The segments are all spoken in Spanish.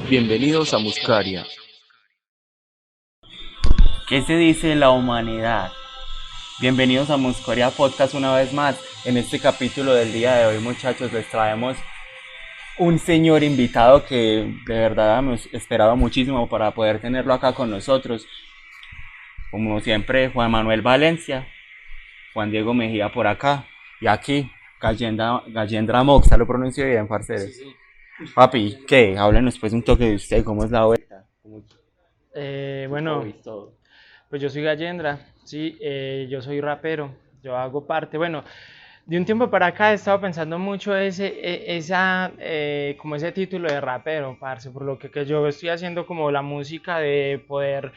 Bienvenidos a Muscaria. ¿Qué se dice de la humanidad? Bienvenidos a Muscaria Podcast una vez más. En este capítulo del día de hoy, muchachos, les traemos un señor invitado que de verdad hemos esperado muchísimo para poder tenerlo acá con nosotros. Como siempre, Juan Manuel Valencia, Juan Diego Mejía por acá y aquí Gallendra Moxa, lo pronuncio bien, parceros. Sí. Papi, ¿qué? Háblenos pues un toque de usted, ¿cómo es la vuelta? Bueno, pues yo soy Gallendra, sí, yo soy rapero, yo hago parte, bueno, de un tiempo para acá he estado pensando mucho como ese título de rapero, parce, por lo que yo estoy haciendo como la música de poder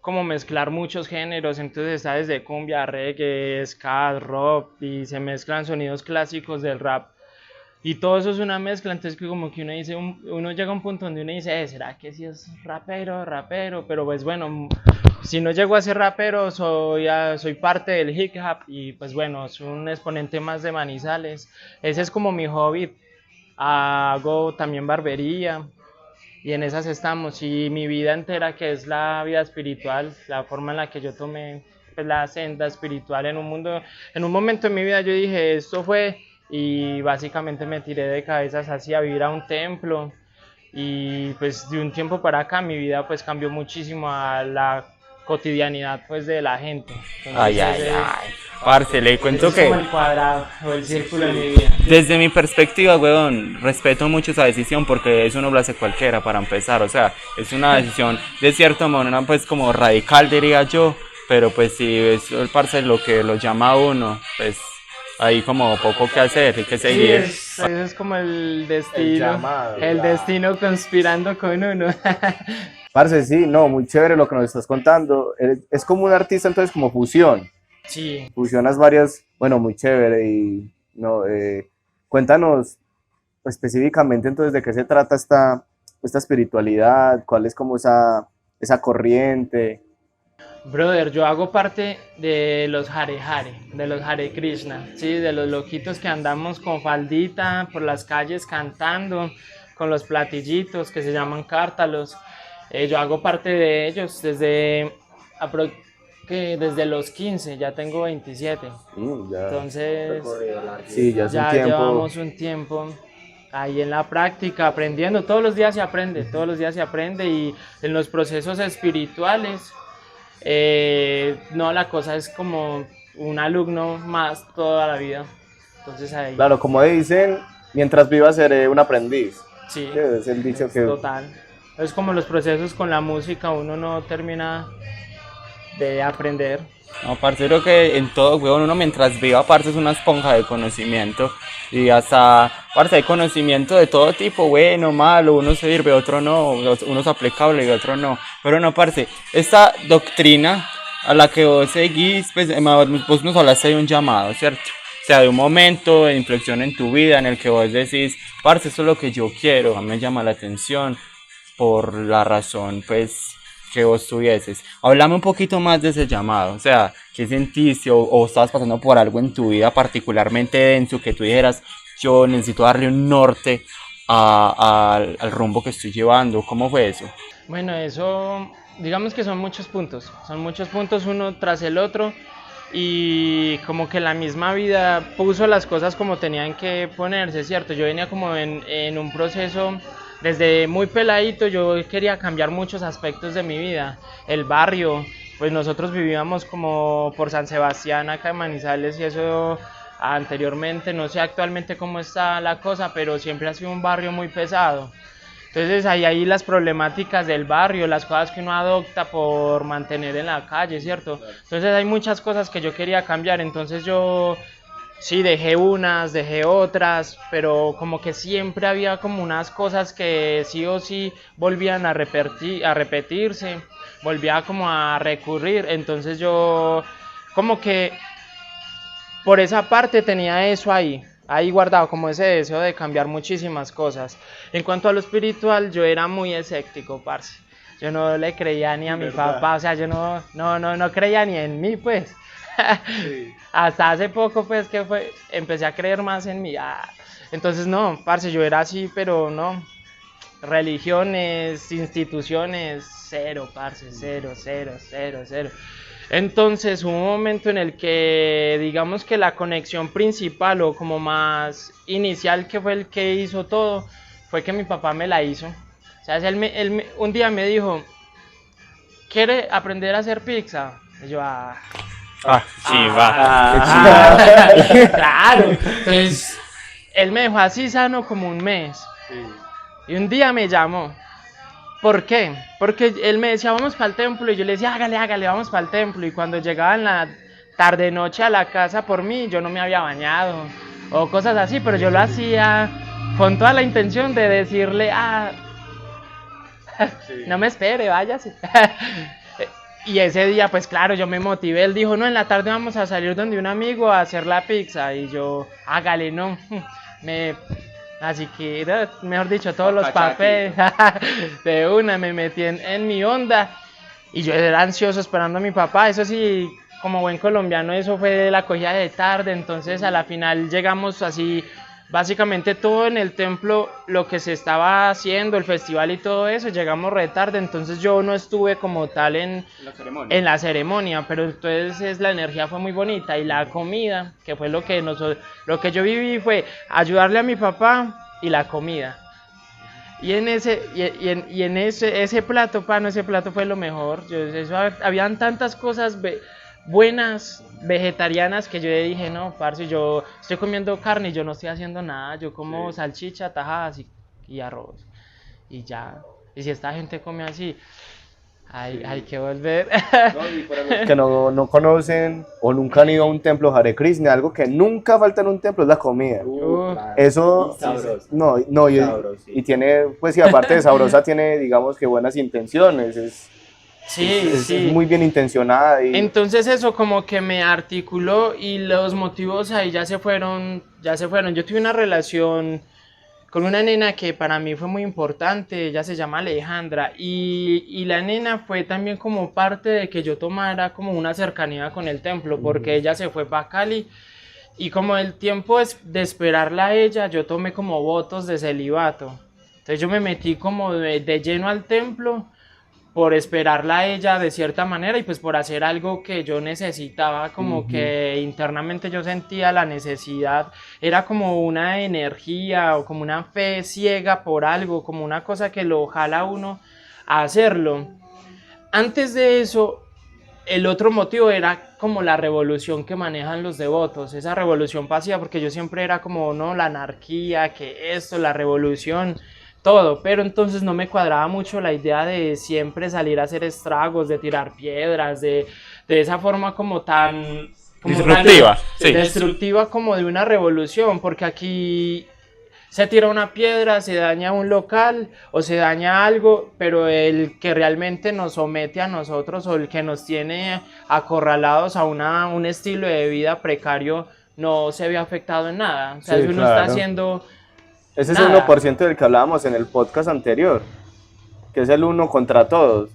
como mezclar muchos géneros, entonces está desde cumbia, reggae, ska, rock, y se mezclan sonidos clásicos del rap. Y todo eso es una mezcla, entonces que como que uno dice, uno llega a un punto donde uno dice, ¿será que sí es rapero? Pero pues bueno, si no llego a ser rapero, soy parte del hip hop y pues bueno, soy un exponente más de Manizales. Ese es como mi hobby. Hago también barbería y en esas estamos. Y mi vida entera, que es la vida espiritual, la forma en la que yo tomé pues, la senda espiritual en un momento en mi vida yo dije, esto fue, y básicamente me tiré de cabezas así a vivir a un templo. Y pues de un tiempo para acá mi vida pues cambió muchísimo a la cotidianidad pues de la gente. Ay, ay, ay. Parce, le cuento Es que como el cuadrado o el círculo de mi vida. desde mi perspectiva, weón, respeto mucho esa decisión porque eso no lo hace cualquiera para empezar. O sea, es una decisión de cierta manera pues como radical diría yo, pero pues si es el parce lo que lo llama a uno, pues hay como poco que hacer, hay que Sí, seguir. es como el destino, el destino conspirando con uno. Parce, sí, no, muy chévere lo que nos estás contando. Es como un artista, entonces, como fusión. Sí, Fusionas varias, bueno, muy chévere. Y no, cuéntanos específicamente entonces de qué se trata esta espiritualidad, cuál es como esa corriente. brother, yo hago parte de los Hare Hare, de los Hare Krishna, sí, de los loquitos que andamos con faldita por las calles cantando, con los platillitos que se llaman cártalos. Yo hago parte de ellos apro- desde los 15, ya tengo 27. Ya, Entonces, sí, ya es un ya tiempo. llevamos un tiempo ahí en la práctica, aprendiendo. Todos los días se aprende, todos los días se aprende y en los procesos espirituales, no, la cosa es como un alumno más toda la vida. Entonces ahí, Claro, como dicen, mientras viva seré un aprendiz. sí, Sí, es el dicho es que... total. Es como los procesos con la música, uno no termina de aprender. No, parce, creo que en todo, weón, uno mientras viva, parce, es una esponja de conocimiento. Y hasta, parce, hay conocimiento de todo tipo, bueno, malo, uno sirve, otro no, uno es aplicable y otro no. Pero no, parce, esta doctrina a la que vos seguís, pues, vos nos hablaste de un llamado, ¿cierto? O sea, de un momento de inflexión en tu vida en el que vos decís, parce, esto es lo que yo quiero, a mí me llama la atención por la razón, pues, que vos tuvieses. Háblame un poquito más de ese llamado, o sea, ¿qué sentiste o estabas pasando por algo en tu vida particularmente denso que tú dijeras, yo necesito darle un norte al rumbo que estoy llevando? ¿Cómo fue eso? Bueno, eso, digamos que son muchos puntos uno tras el otro y como que la misma vida puso las cosas como tenían que ponerse, ¿cierto? Yo venía como en un proceso, desde muy peladito yo quería cambiar muchos aspectos de mi vida, el barrio, pues nosotros vivíamos como por San Sebastián acá en Manizales y eso anteriormente, no sé actualmente cómo está la cosa, pero siempre ha sido un barrio muy pesado. Entonces ahí las problemáticas del barrio, las cosas que uno adopta por mantener en la calle, ¿cierto? Entonces hay muchas cosas que yo quería cambiar, entonces yo sí dejé unas, dejé otras, pero como que siempre había como unas cosas que sí o sí volvían a repetirse, volvía como a recurrir, entonces yo como que por esa parte tenía eso ahí guardado, como ese deseo de cambiar muchísimas cosas. En cuanto a lo espiritual, yo era muy escéptico, parce. Yo no le creía ni a mi papá, o sea, yo no creía ni en mí, pues. Sí. Hasta hace poco, pues, empecé a creer más en mí. Entonces, no, parce, yo era así, pero no. religiones, instituciones, cero, parce, cero, cero, cero, cero. Entonces hubo un momento en el que digamos que la conexión principal o como más inicial, que fue el que hizo todo, fue que mi papá me la hizo. O sea, un día me dijo, ¿quiere aprender a hacer pizza? Y yo, claro. Entonces, él me dejó así sano como un mes. Y un día me llamó. ¿Por qué? Porque él me decía, vamos para el templo. Y yo le decía, hágale, vamos para el templo. Y cuando llegaba en la tarde-noche a la casa por mí, yo no me había bañado. O cosas así, pero yo lo hacía con toda la intención de decirle, no me espere, váyase. Y ese día, pues claro, yo me motivé. Él dijo, no, en la tarde vamos a salir donde un amigo a hacer la pizza. Y yo, hágale, no. Así que, mejor dicho, todos los papeles de una me metí en mi onda. Y yo era ansioso esperando a mi papá. Eso sí, como buen colombiano, eso fue la cogida de tarde. Entonces, a la final llegamos así, básicamente todo en el templo, lo que se estaba haciendo, el festival y todo eso, llegamos re tarde. Entonces, yo no estuve como tal en la ceremonia, pero entonces la energía fue muy bonita. Y la comida, que fue lo que yo viví, fue ayudarle a mi papá y la comida. Y en ese plato, ese plato fue lo mejor. Habían tantas cosas buenas, vegetarianas, que yo dije, no, parce, yo estoy comiendo carne y yo no estoy haciendo nada. Yo como salchicha, tajadas y arroz. Y ya. Y si esta gente come así, hay que volver. Que no conocen o nunca han ido a un templo Hare Krishna, algo que nunca falta en un templo es la comida. Eso, y tiene, pues sí, aparte de sabrosa, tiene, digamos que buenas intenciones, es muy bien intencionada. Entonces eso como que me articuló y los motivos ahí ya se fueron. Yo tuve una relación con una nena que para mí fue muy importante. Ella se llama Alejandra, y la nena fue también como parte de que yo tomara como una cercanía con el templo, porque ella se fue para Cali, y como el tiempo de esperarla a ella, yo tomé como votos de celibato. Entonces yo me metí como de lleno al templo por esperarla a ella de cierta manera, y pues por hacer algo que yo necesitaba, como que internamente yo sentía la necesidad. Era como una energía o como una fe ciega por algo, como una cosa que lo jala a uno a hacerlo. Antes de eso, el otro motivo era como la revolución que manejan los devotos, esa revolución pasiva, porque yo siempre era como, no, la anarquía, que esto, la revolución, todo, pero entonces no me cuadraba mucho la idea de siempre salir a hacer estragos, de tirar piedras, de esa forma como tan destructiva como de una revolución, porque aquí se tira una piedra, se daña un local o se daña algo, pero el que realmente nos somete a nosotros o el que nos tiene acorralados a un estilo de vida precario no se ve afectado en nada. O sea, si uno está haciendo ese es el 1% del que hablábamos en el podcast anterior, que es el uno contra todos.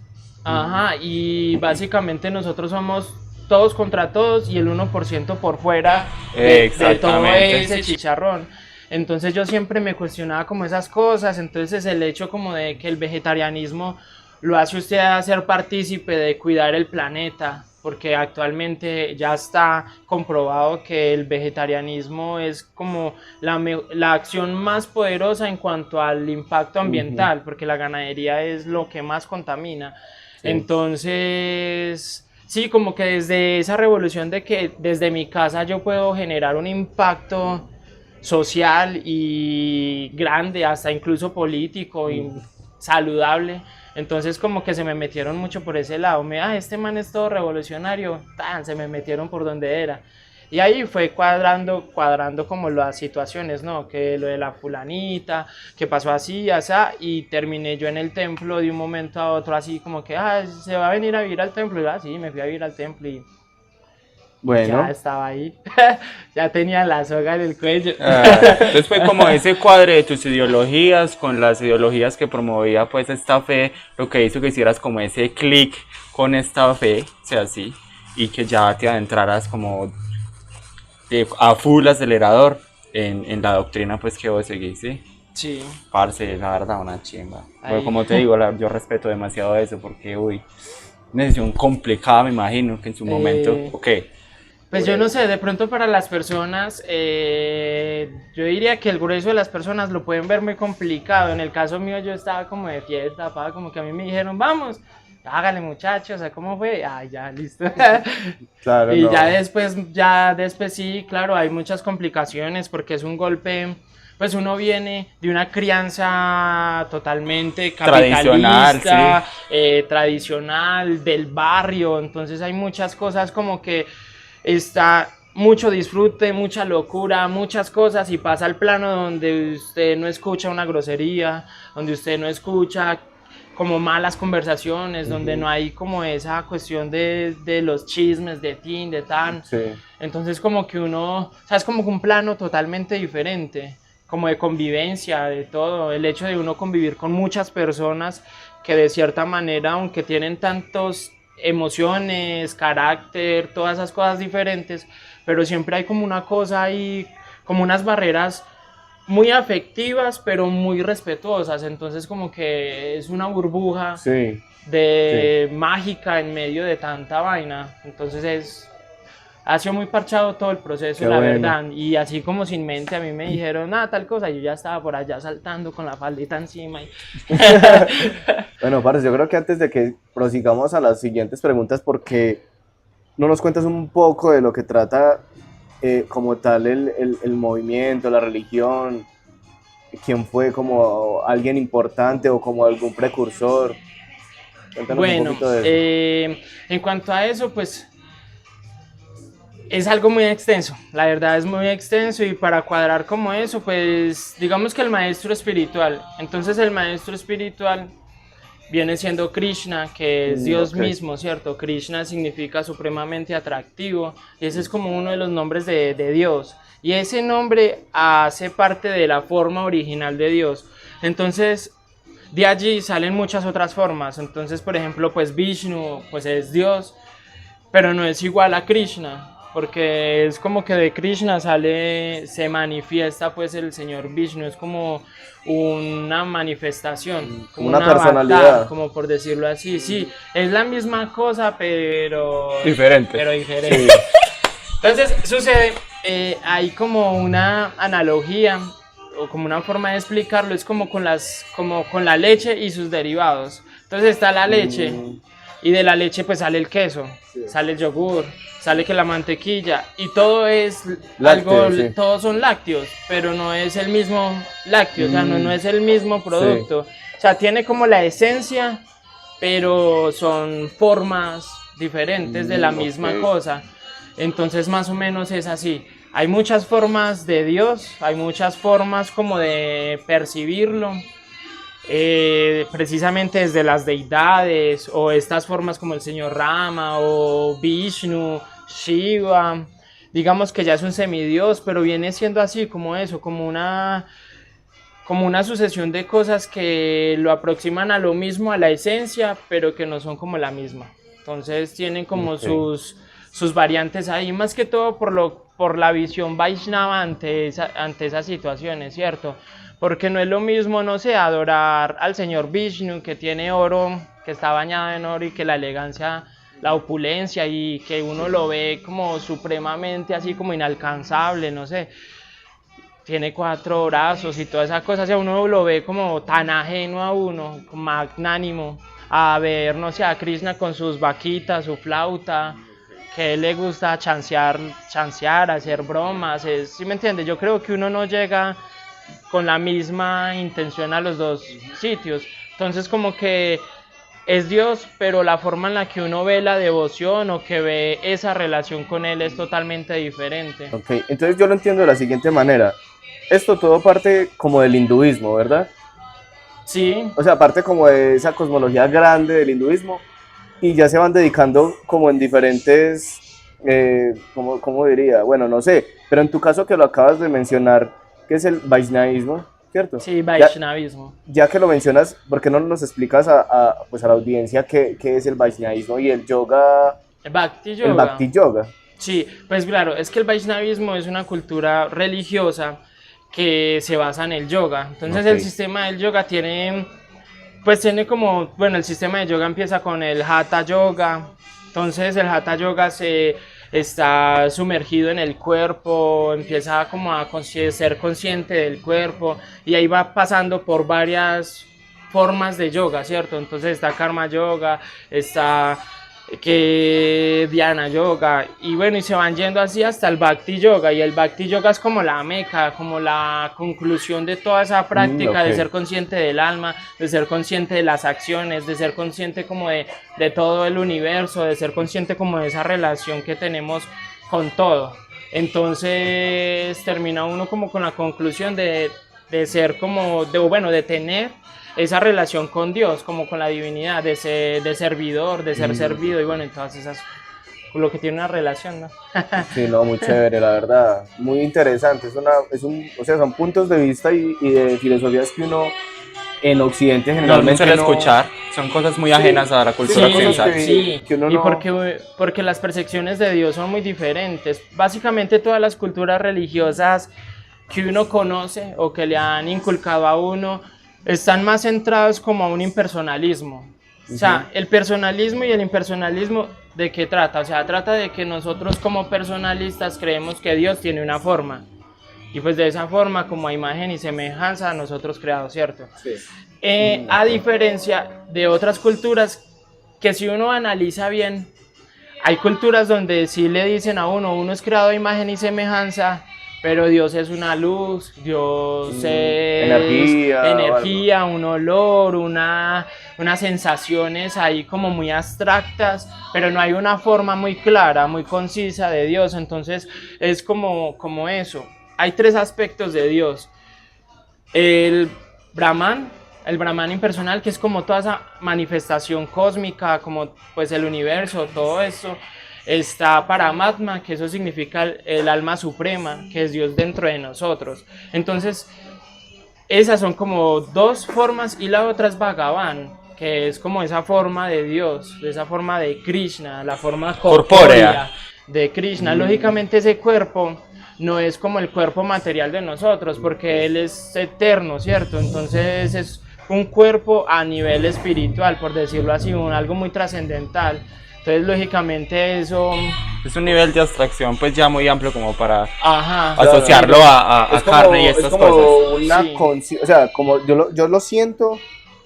Ajá, y básicamente nosotros somos todos contra todos y el 1% por fuera de todo ese chicharrón. Entonces yo siempre me cuestionaba como esas cosas. Entonces el hecho como de que el vegetarianismo lo hace usted a ser partícipe de cuidar el planeta, porque actualmente ya está comprobado que el vegetarianismo es como la acción más poderosa en cuanto al impacto ambiental, porque la ganadería es lo que más contamina. Entonces, sí, como que desde esa revolución de que desde mi casa yo puedo generar un impacto social y grande, hasta incluso político y saludable. Entonces como que se me metieron mucho por ese lado. Este man es todo revolucionario, se me metieron por donde era. Y ahí fue cuadrando como las situaciones, ¿no? Que lo de la fulanita, que pasó así, así, y terminé yo en el templo de un momento a otro, así como que, se va a venir a vivir al templo. Y sí, me fui a vivir al templo y ya estaba ahí, ya tenía la soga en el cuello. Entonces fue como ese cuadre de tus ideologías con las ideologías que promovía pues esta fe, lo que hizo que hicieras como ese clic con esta fe, o sea, así, y que ya te adentraras como a full acelerador en la doctrina pues que vos seguís, ¿sí? Sí. Parce, la verdad, una chimba. Pero Ahí. como te digo, yo respeto demasiado eso porque, uy, una decisión complicada, me imagino, que en su momento, Eh, ok. Pues yo no sé, de pronto para las personas, yo diría que el grueso de las personas lo pueden ver muy complicado. En el caso mío yo estaba como de fiesta, como que a mí me dijeron, vamos, hágale muchachos, o sea, ¿cómo fue? Ah, ya, listo. Claro, Y no. ya después sí, claro, hay muchas complicaciones porque es un golpe, pues uno viene de una crianza totalmente Tradicional, sí. capitalista, tradicional, del barrio, entonces hay muchas cosas como que está mucho disfrute, mucha locura, muchas cosas y pasa al plano donde usted no escucha una grosería, donde usted no escucha como malas conversaciones, donde no hay como esa cuestión de los chismes, de tin, de tan. Sí, Entonces como que uno, o sea, es como un plano totalmente diferente, como de convivencia, de todo. El hecho de uno convivir con muchas personas que de cierta manera, aunque tienen tantos emociones, carácter, todas esas cosas diferentes, pero siempre hay como una cosa ahí, como unas barreras muy afectivas, pero muy respetuosas. Entonces como que es una burbuja sí, sí. de mágica en medio de tanta vaina. Entonces ha sido muy parchado todo el proceso, Qué la bueno. verdad. Y así como sin mente a mí me dijeron, ah, tal cosa, yo ya estaba por allá saltando con la faldita encima. Bueno, parce, yo creo que antes de que prosigamos a las siguientes preguntas, porque no nos cuentas un poco de lo que trata como tal el movimiento, la religión, quién fue como alguien importante o como algún precursor. Cuéntanos un Bueno, poquito de eso. en cuanto a eso, pues es algo muy extenso, la verdad es muy extenso y para cuadrar como eso, pues digamos que el maestro espiritual, entonces el maestro espiritual viene siendo Krishna, que es Dios Ok, mismo, ¿cierto? Krishna significa supremamente atractivo, y ese es como uno de los nombres de Dios, y ese nombre hace parte de la forma original de Dios. Entonces, de allí salen muchas otras formas. Entonces, por ejemplo, pues Vishnu, pues es Dios, pero no es igual a Krishna, porque es como que de Krishna sale, se manifiesta pues el señor Vishnu, es como una manifestación, como como una un avatar, personalidad. como por decirlo así. Sí, es la misma cosa, Diferente. pero Sí, diferente. Entonces sucede, hay como una analogía o como una forma de explicarlo, es como con la leche y sus derivados. Entonces está la leche mm, y de la leche pues sale el queso, sí. sale el yogur, sale que la mantequilla y todo es algo, Lácteo, sí. todos son lácteos, pero no es el mismo lácteo, o sea, no Mm, es el mismo sí, producto. O sea, tiene como la esencia, pero son formas diferentes de la ok. misma cosa. Entonces más o menos es así. Hay muchas formas de Dios, hay muchas formas como de percibirlo, precisamente desde las deidades o estas formas como el señor Rama o Vishnu, Shiva, digamos que ya es un semidios, pero viene siendo así como eso, como una sucesión de cosas que lo aproximan a lo mismo, a la esencia, pero que no son como la misma. Entonces tienen como Ok. sus variantes ahí, más que todo por la visión Vaishnava ante esas situaciones, ¿cierto? Porque no es lo mismo, no sé, adorar al señor Vishnu que tiene oro, que está bañado en oro y que la elegancia, la opulencia y que uno lo ve como supremamente así como inalcanzable, no sé, tiene cuatro brazos y toda esa cosa, o sea, uno lo ve como tan ajeno a uno, magnánimo, a ver, no sé, a Krishna con sus vaquitas, su flauta, que él le gusta chancear, hacer bromas, ¿sí me entiende? Yo creo que uno no llega con la misma intención a los dos sitios, entonces como que es Dios, pero la forma en la que uno ve la devoción o que ve esa relación con él es totalmente diferente. Ok, entonces yo lo entiendo de la siguiente manera. Esto todo parte como del hinduismo, ¿verdad? Sí, O sea, parte como de esa cosmología grande del hinduismo y ya se van dedicando como en diferentes, ¿cómo diría? Bueno, no sé, pero en tu caso que lo acabas de mencionar, que es el Vaishnavismo, ¿cierto? sí, Ya, Vaishnavismo. ya que lo mencionas, ¿por qué no nos explicas pues a la audiencia qué es el Vaishnavismo y el yoga, Bhakti el Yoga. Bhakti Yoga? Sí, pues claro, es que el Vaishnavismo es una cultura religiosa que se basa en el yoga. Entonces Ok. el sistema del yoga tiene como, bueno, el sistema de yoga empieza con el Hatha Yoga. Entonces el Hatha Yoga está sumergido en el cuerpo, empieza como a ser consciente del cuerpo y ahí va pasando por varias formas de yoga, ¿cierto? Entonces está Karma Yoga, está Dhyana Yoga y bueno, y se van yendo así hasta el Bhakti Yoga, y el Bhakti Yoga es como la meca, como la conclusión de toda esa práctica Ok. de ser consciente del alma, de ser consciente de las acciones, de ser consciente como de todo el universo, de ser consciente como de esa relación que tenemos con todo. Entonces termina uno como con la conclusión de ser como, bueno, de tener esa relación con Dios, como con la divinidad, de servidor, de ser servido, y bueno, entonces esas, lo que tiene una relación, ¿no? Sí, no, muy chévere, la verdad, muy interesante, o sea, son puntos de vista y de filosofías que uno en Occidente No generalmente suele no, escuchar, son cosas muy Sí, ajenas a la cultura sí, cosas occidental. que uno y no... porque las percepciones de Dios son muy diferentes. Básicamente todas las culturas religiosas que uno conoce o que le han inculcado a uno están más centrados como a un impersonalismo. O sea, el personalismo y el impersonalismo, ¿de qué trata? O sea, trata de que nosotros como personalistas creemos que Dios tiene una forma. Y pues de esa forma, como a imagen y semejanza, nosotros creados, ¿cierto? Sí. A diferencia de otras culturas que si uno analiza bien, hay culturas donde sí le dicen a uno es creado a imagen y semejanza, pero Dios es una luz, Dios es Energía o energía, un olor, unas sensaciones ahí como muy abstractas, pero no hay una forma muy clara, muy concisa de Dios. Entonces es como eso. Hay tres aspectos de Dios. El Brahman, el Brahman impersonal, que es como toda esa manifestación cósmica, como pues el universo, todo eso. Está Paramatma, que eso significa el alma suprema, que es Dios dentro de nosotros. Entonces, esas son como dos formas, y la otra es Bhagavan, que es como esa forma de Dios, de esa forma de Krishna, la forma corpórea de Krishna. Lógicamente ese cuerpo no es como el cuerpo material de nosotros, porque Él es eterno, ¿cierto? Entonces es un cuerpo a nivel espiritual, por decirlo así, algo muy trascendental. Entonces, lógicamente eso... Es un nivel de abstracción pues ya muy amplio como para Ajá. asociarlo a Es como, carne y es estas como cosas. una Sí. o sea, como yo lo siento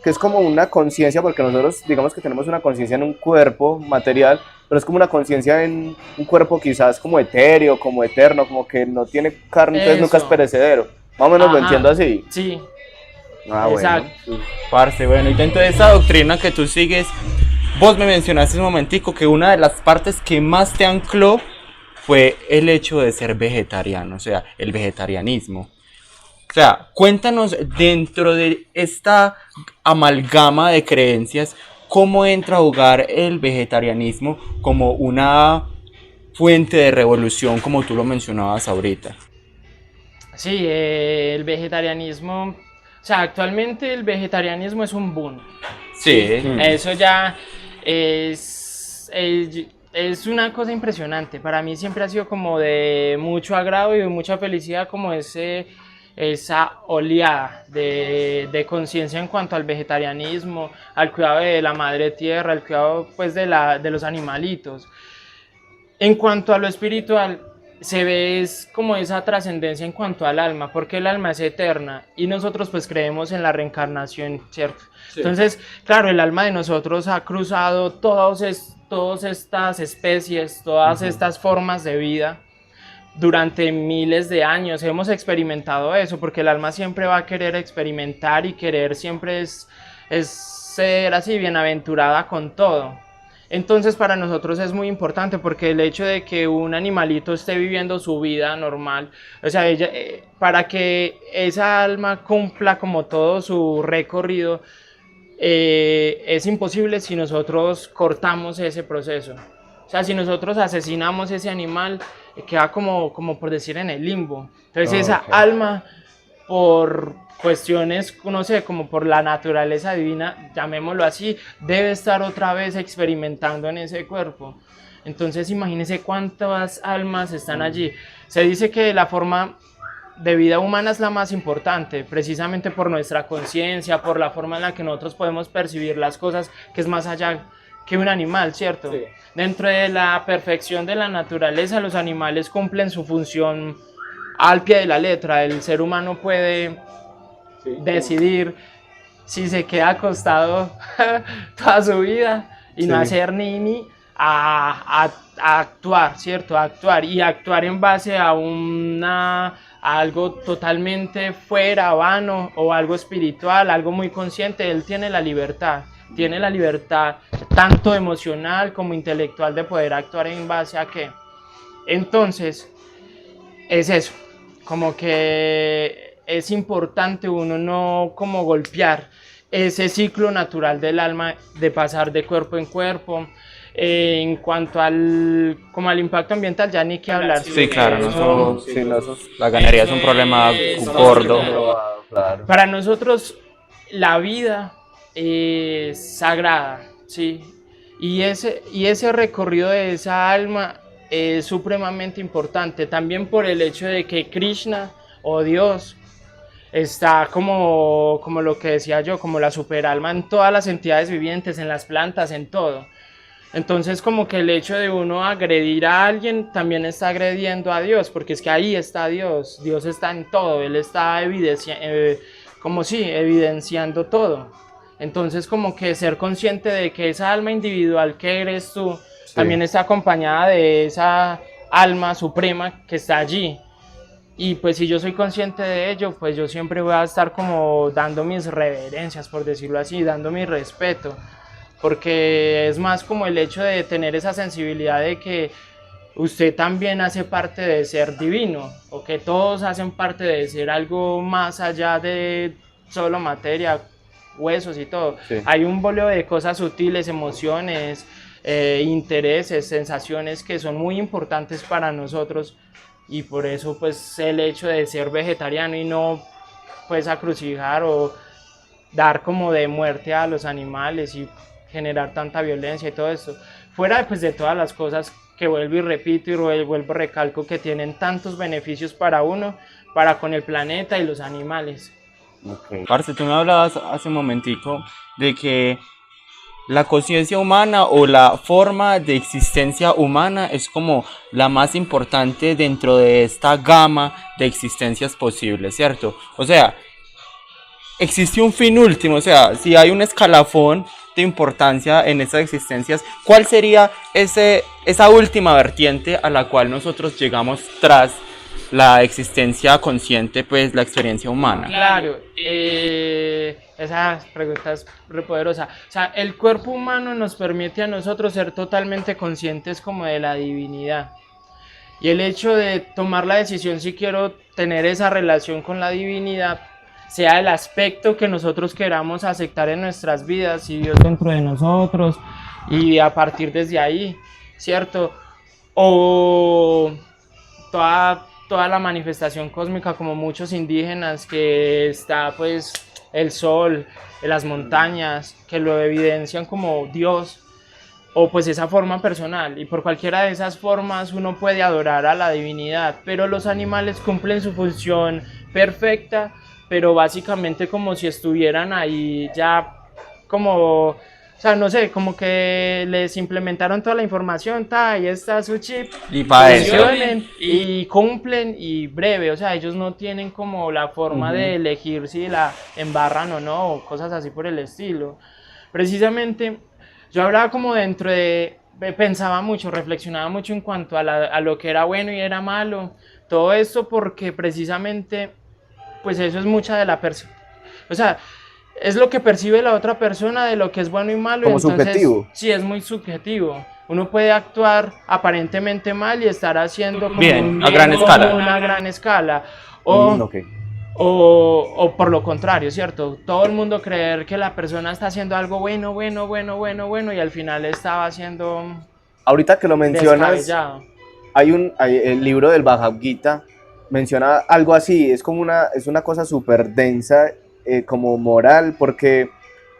que es como una conciencia, porque nosotros digamos que tenemos una conciencia en un cuerpo material, pero es como una conciencia en un cuerpo quizás como etéreo, como eterno, como que no tiene carne, entonces nunca es Eso. perecedero. Más o menos lo Ajá. entiendo así. Sí. Ah, Exacto. bueno. Parce, bueno, y dentro de esa doctrina que tú sigues, vos me mencionaste un momentico que una de las partes que más te ancló fue el hecho de ser vegetariano, o sea, el vegetarianismo. O sea, cuéntanos dentro de esta amalgama de creencias, cómo entra a jugar el vegetarianismo como una fuente de revolución, como tú lo mencionabas ahorita. Sí, el vegetarianismo, o sea, actualmente el vegetarianismo es un boom. Sí. Eso ya es una cosa impresionante. Para mí siempre ha sido como de mucho agrado y de mucha felicidad como esa oleada de conciencia en cuanto al vegetarianismo, al cuidado de la madre tierra, al cuidado pues de los animalitos. En cuanto a lo espiritual, se ve es como esa trascendencia en cuanto al alma, porque el alma es eterna y nosotros pues creemos en la reencarnación, ¿cierto? Sí. Entonces, claro, el alma de nosotros ha cruzado todas estas especies, todas estas formas de vida durante miles de años. Hemos experimentado eso, porque el alma siempre va a querer experimentar y querer siempre es ser así bienaventurada con todo. Entonces para nosotros es muy importante, porque el hecho de que un animalito esté viviendo su vida normal, o sea, para que esa alma cumpla como todo su recorrido, es imposible si nosotros cortamos ese proceso. O sea, si nosotros asesinamos ese animal, queda como por decir en el limbo. Entonces esa alma, por cuestiones, no sé, como por la naturaleza divina, llamémoslo así, debe estar otra vez experimentando en ese cuerpo. Entonces imagínense cuántas almas están allí. Se dice que la forma de vida humana es la más importante, precisamente por nuestra conciencia, por la forma en la que nosotros podemos percibir las cosas, que es más allá que un animal, ¿cierto? Sí. Dentro de la perfección de la naturaleza, los animales cumplen su función al pie de la letra. El ser humano puede decidir si se queda acostado toda su vida y no hacer ni a actuar, ¿cierto? A actuar y actuar en base a a algo totalmente fuera, vano o algo espiritual, algo muy consciente. Él tiene la libertad tanto emocional como intelectual de poder actuar en base a qué. Entonces, es eso, como que es importante uno no como golpear ese ciclo natural del alma de pasar de cuerpo en cuerpo. En cuanto como al impacto ambiental, ya ni que hablar. Sí, claro, Eso- la ganadería es un problema gordo. Claro. Para nosotros la vida es sagrada, ¿sí? Y ese recorrido de esa alma es supremamente importante, también por el hecho de que Krishna o Dios está como lo que decía yo, como la superalma en todas las entidades vivientes, en las plantas, en todo. Entonces como que el hecho de uno agredir a alguien también está agrediendo a Dios, porque es que ahí está Dios, Dios está en todo, Él está evidenciando todo. Entonces como que ser consciente de que esa alma individual que eres tú, también está acompañada de esa alma suprema que está allí. Y pues si yo soy consciente de ello, pues yo siempre voy a estar como dando mis reverencias, por decirlo así, dando mi respeto. Porque es más como el hecho de tener esa sensibilidad de que usted también hace parte de ser divino, o que todos hacen parte de ser algo más allá de solo materia, huesos y todo. Sí. Hay un boleo de cosas sutiles, emociones, intereses, sensaciones que son muy importantes para nosotros, y por eso pues el hecho de ser vegetariano y no pues acrucijar o dar como de muerte a los animales y generar tanta violencia y todo esto, fuera pues de todas las cosas que vuelvo y repito y vuelvo recalco que tienen tantos beneficios para uno, para con el planeta y los animales. Okay. Parce, tú me hablabas hace un momentico de que la conciencia humana o la forma de existencia humana es como la más importante dentro de esta gama de existencias posibles, ¿cierto? O sea, existe un fin último, o sea, si hay un escalafón de importancia en estas existencias, ¿cuál sería esa última vertiente a la cual nosotros llegamos tras la existencia consciente, pues la experiencia humana? Claro, esa pregunta es re poderosa. O sea, el cuerpo humano nos permite a nosotros ser totalmente conscientes como de la divinidad. Y el hecho de tomar la decisión si quiero tener esa relación con la divinidad, sea el aspecto que nosotros queramos aceptar en nuestras vidas, y Dios dentro de nosotros, y a partir desde ahí, ¿cierto? O toda la manifestación cósmica, como muchos indígenas, que está pues el sol, las montañas, que lo evidencian como Dios, o pues esa forma personal, y por cualquiera de esas formas uno puede adorar a la divinidad, pero los animales cumplen su función perfecta, pero básicamente como si estuvieran ahí ya como, o sea, no sé, como que les implementaron toda la información, ahí está su chip, Y para eso. funcionen y cumplen y breve, o sea, ellos no tienen como la forma de elegir si la embarran o no, o cosas así por el estilo. Precisamente, yo hablaba como pensaba mucho, reflexionaba mucho en cuanto a lo que era bueno y era malo, todo esto porque precisamente, pues eso es mucha de la persona, o sea, es lo que percibe la otra persona de lo que es bueno y malo. Como y entonces, subjetivo. Sí, es muy subjetivo. Uno puede actuar aparentemente mal y estar haciendo como Bien, a un gran bien, escala. como una gran escala. O, Ok. o por lo contrario, ¿cierto? Todo el mundo creer que la persona está haciendo algo bueno, y al final estaba haciendo Ahorita que lo mencionas, descabellado. hay el libro del Bhagavad Gita, menciona algo así, es una cosa súper densa, como moral, porque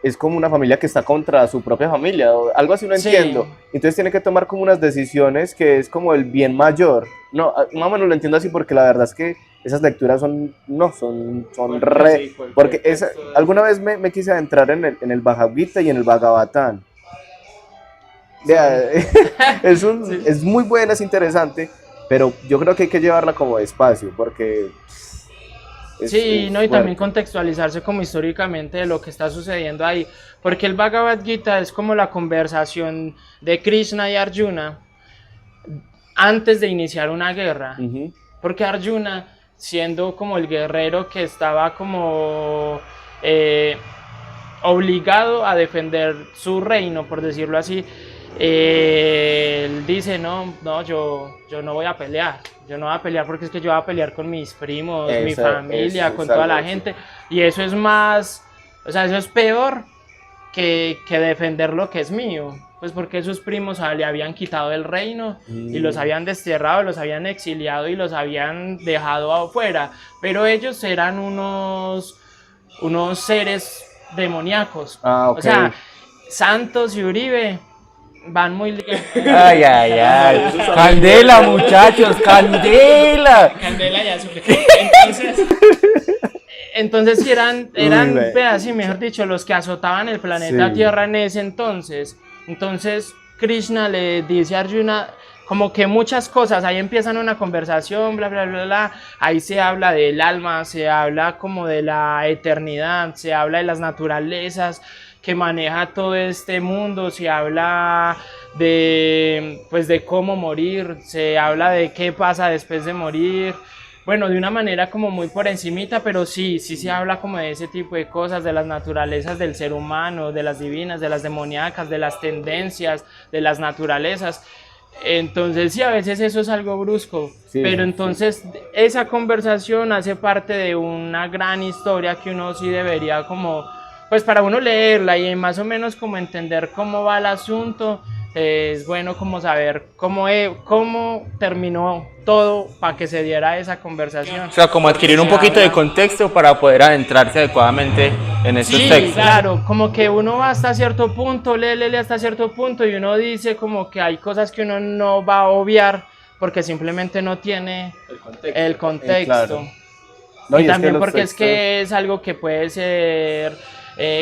es como una familia que está contra su propia familia, o algo así, no Sí. entiendo. Entonces tiene que tomar como unas decisiones que es como el bien mayor. No, más o menos lo entiendo así porque la verdad es que esas lecturas son, no, son Cualquier- re, sí, cualquier porque texto de- alguna vez me quise adentrar en el Bhagavad Gita y en el Bhagavatam. Vea, es muy buena, es interesante, pero yo creo que hay que llevarla como despacio, porque Sí, es no, y también fuerte. contextualizarse como históricamente de lo que está sucediendo ahí, porque el Bhagavad Gita es como la conversación de Krishna y Arjuna antes de iniciar una guerra, Ujú. porque Arjuna, siendo como el guerrero que estaba como eh, obligado a defender su reino, por decirlo así, él dice, no, yo no voy a pelear, yo no voy a pelear porque es que yo voy a pelear con mis primos, mi familia, con toda la algo así. gente, y eso es más, o sea, eso es peor que defender lo que es mío, pues porque sus primos le habían quitado el reino y los habían desterrado, los habían exiliado y los habían dejado afuera, pero ellos eran unos seres demoníacos, Ah, ok. o sea, Santos y Uribe van muy ligados. Ay, ay, ay. Candela, muchachos, candela. Candela ya supe. Entonces sí eran güey. así, mejor dicho, los que azotaban el planeta Sí. Tierra en ese entonces. Entonces Krishna le dice a Arjuna como que muchas cosas, ahí empiezan una conversación, bla, bla, bla, bla, ahí se habla del alma, se habla como de la eternidad, se habla de las naturalezas que maneja todo este mundo, se habla de, pues, de cómo morir, se habla de qué pasa después de morir, bueno, de una manera como muy por encimita, pero sí se habla como de ese tipo de cosas, de las naturalezas del ser humano, de las divinas, de las demoníacas, de las tendencias, de las naturalezas. Entonces sí, a veces eso es algo brusco, Sí, pero sí. entonces esa conversación hace parte de una gran historia que uno sí debería como, pues para uno leerla y más o menos como entender cómo va el asunto, es bueno como saber cómo terminó todo para que se diera esa conversación. O sea, como adquirir un poquito de contexto para poder adentrarse adecuadamente en estos Sí, textos. claro, como que uno va hasta cierto punto, lee hasta cierto punto y uno dice como que hay cosas que uno no va a obviar porque simplemente no tiene el contexto. Claro. No, Y es que también los porque es textos- que es algo que puede ser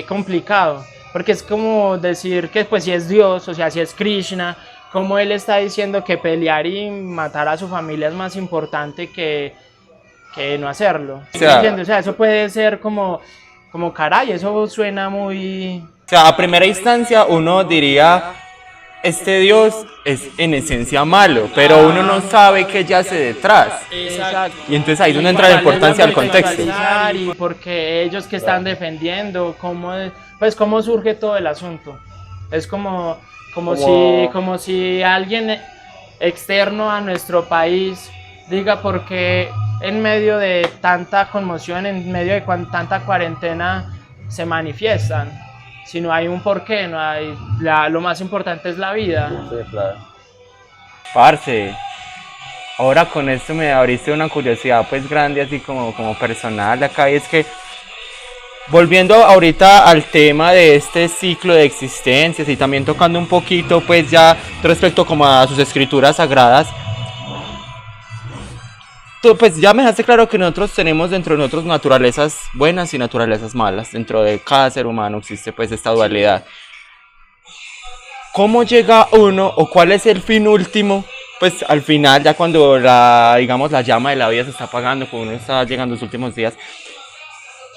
complicado, porque es como decir que pues si es Dios, o sea, si es Krishna, como él está diciendo que pelear y matar a su familia es más importante que no hacerlo. O sea- ¿Me entiendes? O sea, eso puede ser como caray, eso suena muy... O sea, a primera instancia uno diría, este Dios es en esencia malo, pero uno no sabe qué yace detrás. Exacto. Y entonces ahí es donde entra la importancia del contexto. Y porque ellos que están defendiendo, cómo surge todo el asunto. Es como si alguien externo a nuestro país diga por qué en medio de tanta conmoción, en medio de tanta cuarentena se manifiestan. Si no hay un porqué, no hay, lo más importante es la vida. Sí, claro. Parce, ahora con esto me abriste una curiosidad pues grande así como personal de acá, y es que volviendo ahorita al tema de este ciclo de existencias y también tocando un poquito pues ya respecto como a sus escrituras sagradas, tú pues ya me dejaste claro que nosotros tenemos dentro de nosotros naturalezas buenas y naturalezas malas, dentro de cada ser humano existe pues esta dualidad. ¿Cómo llega uno o cuál es el fin último? Pues al final, ya cuando digamos, la llama de la vida se está apagando, cuando uno está llegando a los últimos días,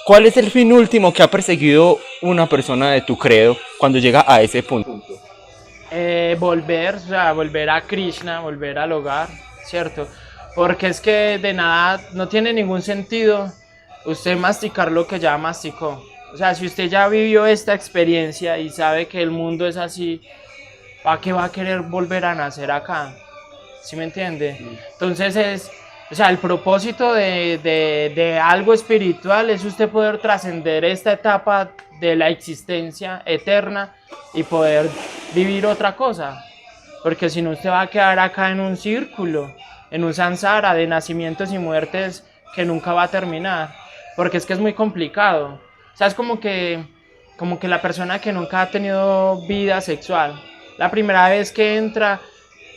¿cuál es el fin último que ha perseguido una persona de tu credo cuando llega a ese punto? Volver a Krishna, volver al hogar, ¿cierto? Porque es que de nada, no tiene ningún sentido usted masticar lo que ya masticó. O sea, si usted ya vivió esta experiencia y sabe que el mundo es así, ¿para qué va a querer volver a nacer acá? ¿Sí me entiende? Entonces o sea, el propósito de algo espiritual es usted poder trascender esta etapa de la existencia eterna y poder vivir otra cosa. Porque si no, usted va a quedar acá en un círculo, en un samsara de nacimientos y muertes que nunca va a terminar. Porque es que es muy complicado. O sea, es como que la persona que nunca ha tenido vida sexual, la primera vez que entra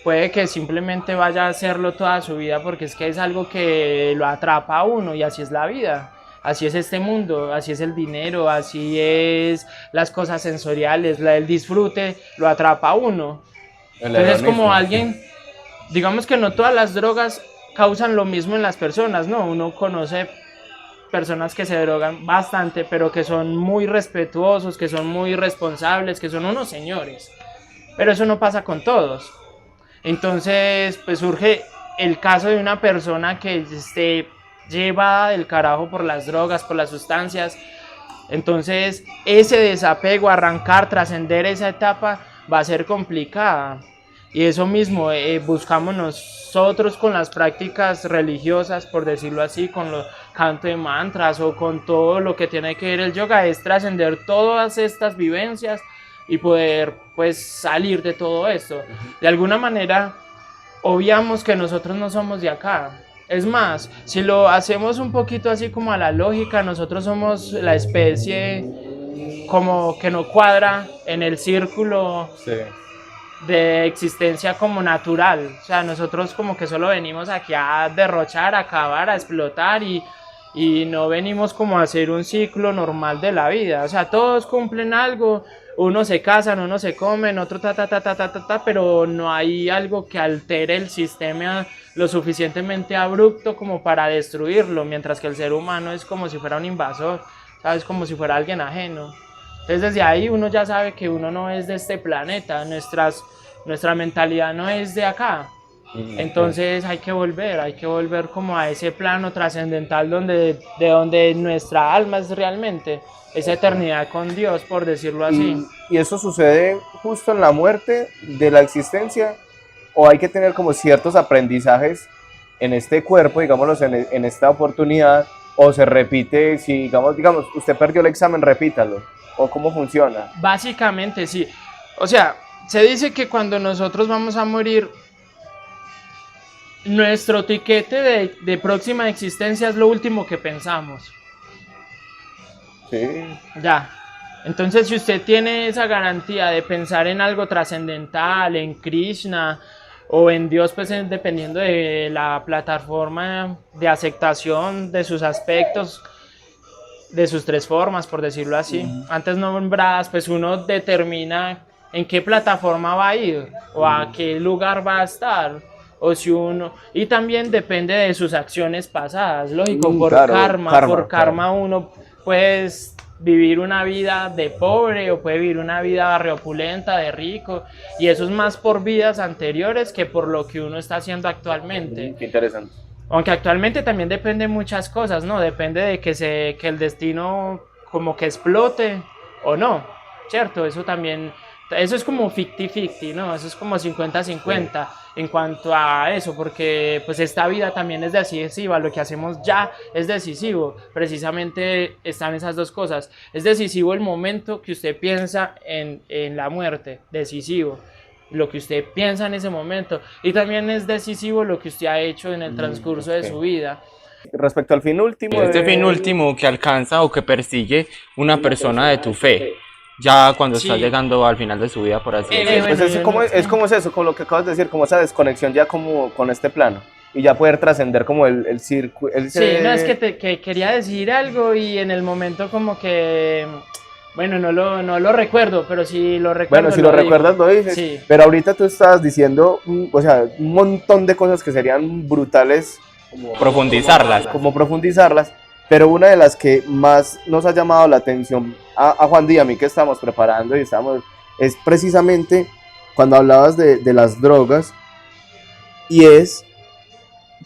puede que simplemente vaya a hacerlo toda su vida porque es que es algo que lo atrapa a uno y así es la vida. Así es este mundo, así es el dinero, así es las cosas sensoriales, el disfrute lo atrapa a uno. Entonces es como alguien, digamos que no todas las drogas causan lo mismo en las personas, ¿no? Uno conoce personas que se drogan bastante, pero que son muy respetuosos, que son muy responsables, que son unos señores. Pero eso no pasa con todos. Entonces, pues surge el caso de una persona que lleva del carajo por las drogas, por las sustancias. Entonces, ese desapego, arrancar, trascender esa etapa va a ser complicada. Y eso mismo buscamos nosotros con las prácticas religiosas, por decirlo así, con los canto de mantras o con todo lo que tiene que ver el yoga, es trascender todas estas vivencias y poder pues salir de todo esto. De alguna manera obviamos que nosotros no somos de acá. Es más, si lo hacemos un poquito así como a la lógica, nosotros somos la especie como que no cuadra en el círculo de existencia como natural. O sea, nosotros como que solo venimos aquí a derrochar, a acabar, a explotar y no venimos como a hacer un ciclo normal de la vida. O sea, todos cumplen algo, unos se casan, unos se comen, otro pero no hay algo que altere el sistema lo suficientemente abrupto como para destruirlo, mientras que el ser humano es como si fuera un invasor, ¿sabes? Como si fuera alguien ajeno. Entonces desde ahí uno ya sabe que uno no es de este planeta, nuestra mentalidad no es de acá. Entonces hay que volver como a ese plano trascendental de donde nuestra alma es realmente, esa eternidad con Dios, por decirlo así. ¿Y eso sucede justo en la muerte de la existencia? ¿O hay que tener como ciertos aprendizajes en este cuerpo, digámoslos, en esta oportunidad? ¿O se repite, si digamos, usted perdió el examen, repítalo? ¿O cómo funciona? Básicamente sí. O sea, se dice que cuando nosotros vamos a morir, nuestro tiquete de próxima existencia es lo último que pensamos. Sí. Ya. Entonces, si usted tiene esa garantía de pensar en algo trascendental, en Krishna o en Dios, pues dependiendo de la plataforma de aceptación de sus aspectos, de sus tres formas, por decirlo así, antes nombradas, pues uno determina en qué plataforma va a ir o a qué lugar va a estar. O si uno, y también depende de sus acciones pasadas, lógico, por claro, karma uno puede vivir una vida de pobre o puede vivir una vida opulenta, de rico, y eso es más por vidas anteriores que por lo que uno está haciendo actualmente. Qué interesante. Aunque actualmente también depende de muchas cosas, ¿no? Depende de que el destino como que explote o no, ¿cierto? Eso también, eso es como 50-50, ¿no? Eso es como 50-50 en cuanto a eso, porque pues esta vida también es decisiva, lo que hacemos ya es decisivo, precisamente están esas dos cosas. Es decisivo el momento que usted piensa en la muerte, decisivo lo que usted piensa en ese momento, y también es decisivo lo que usted ha hecho en el transcurso de su vida. Respecto al fin último, Este fin último que alcanza o que persigue una persona de tu fe, ya cuando está llegando al final de su vida, por así decirlo. Pues es como eso, con lo que acabas de decir, como esa desconexión ya como con este plano, y ya poder trascender como el círculo. Sí, no, es que quería decir algo y en el momento como que... Bueno, no lo recuerdo, pero si lo recuerdo. Bueno, si lo recuerdas lo dices. Sí. Pero ahorita tú estabas diciendo, o sea, un montón de cosas que serían brutales. Como profundizarlas. Pero una de las que más nos ha llamado la atención a Juan y a mí que estamos preparando es precisamente cuando hablabas de las drogas. Y es,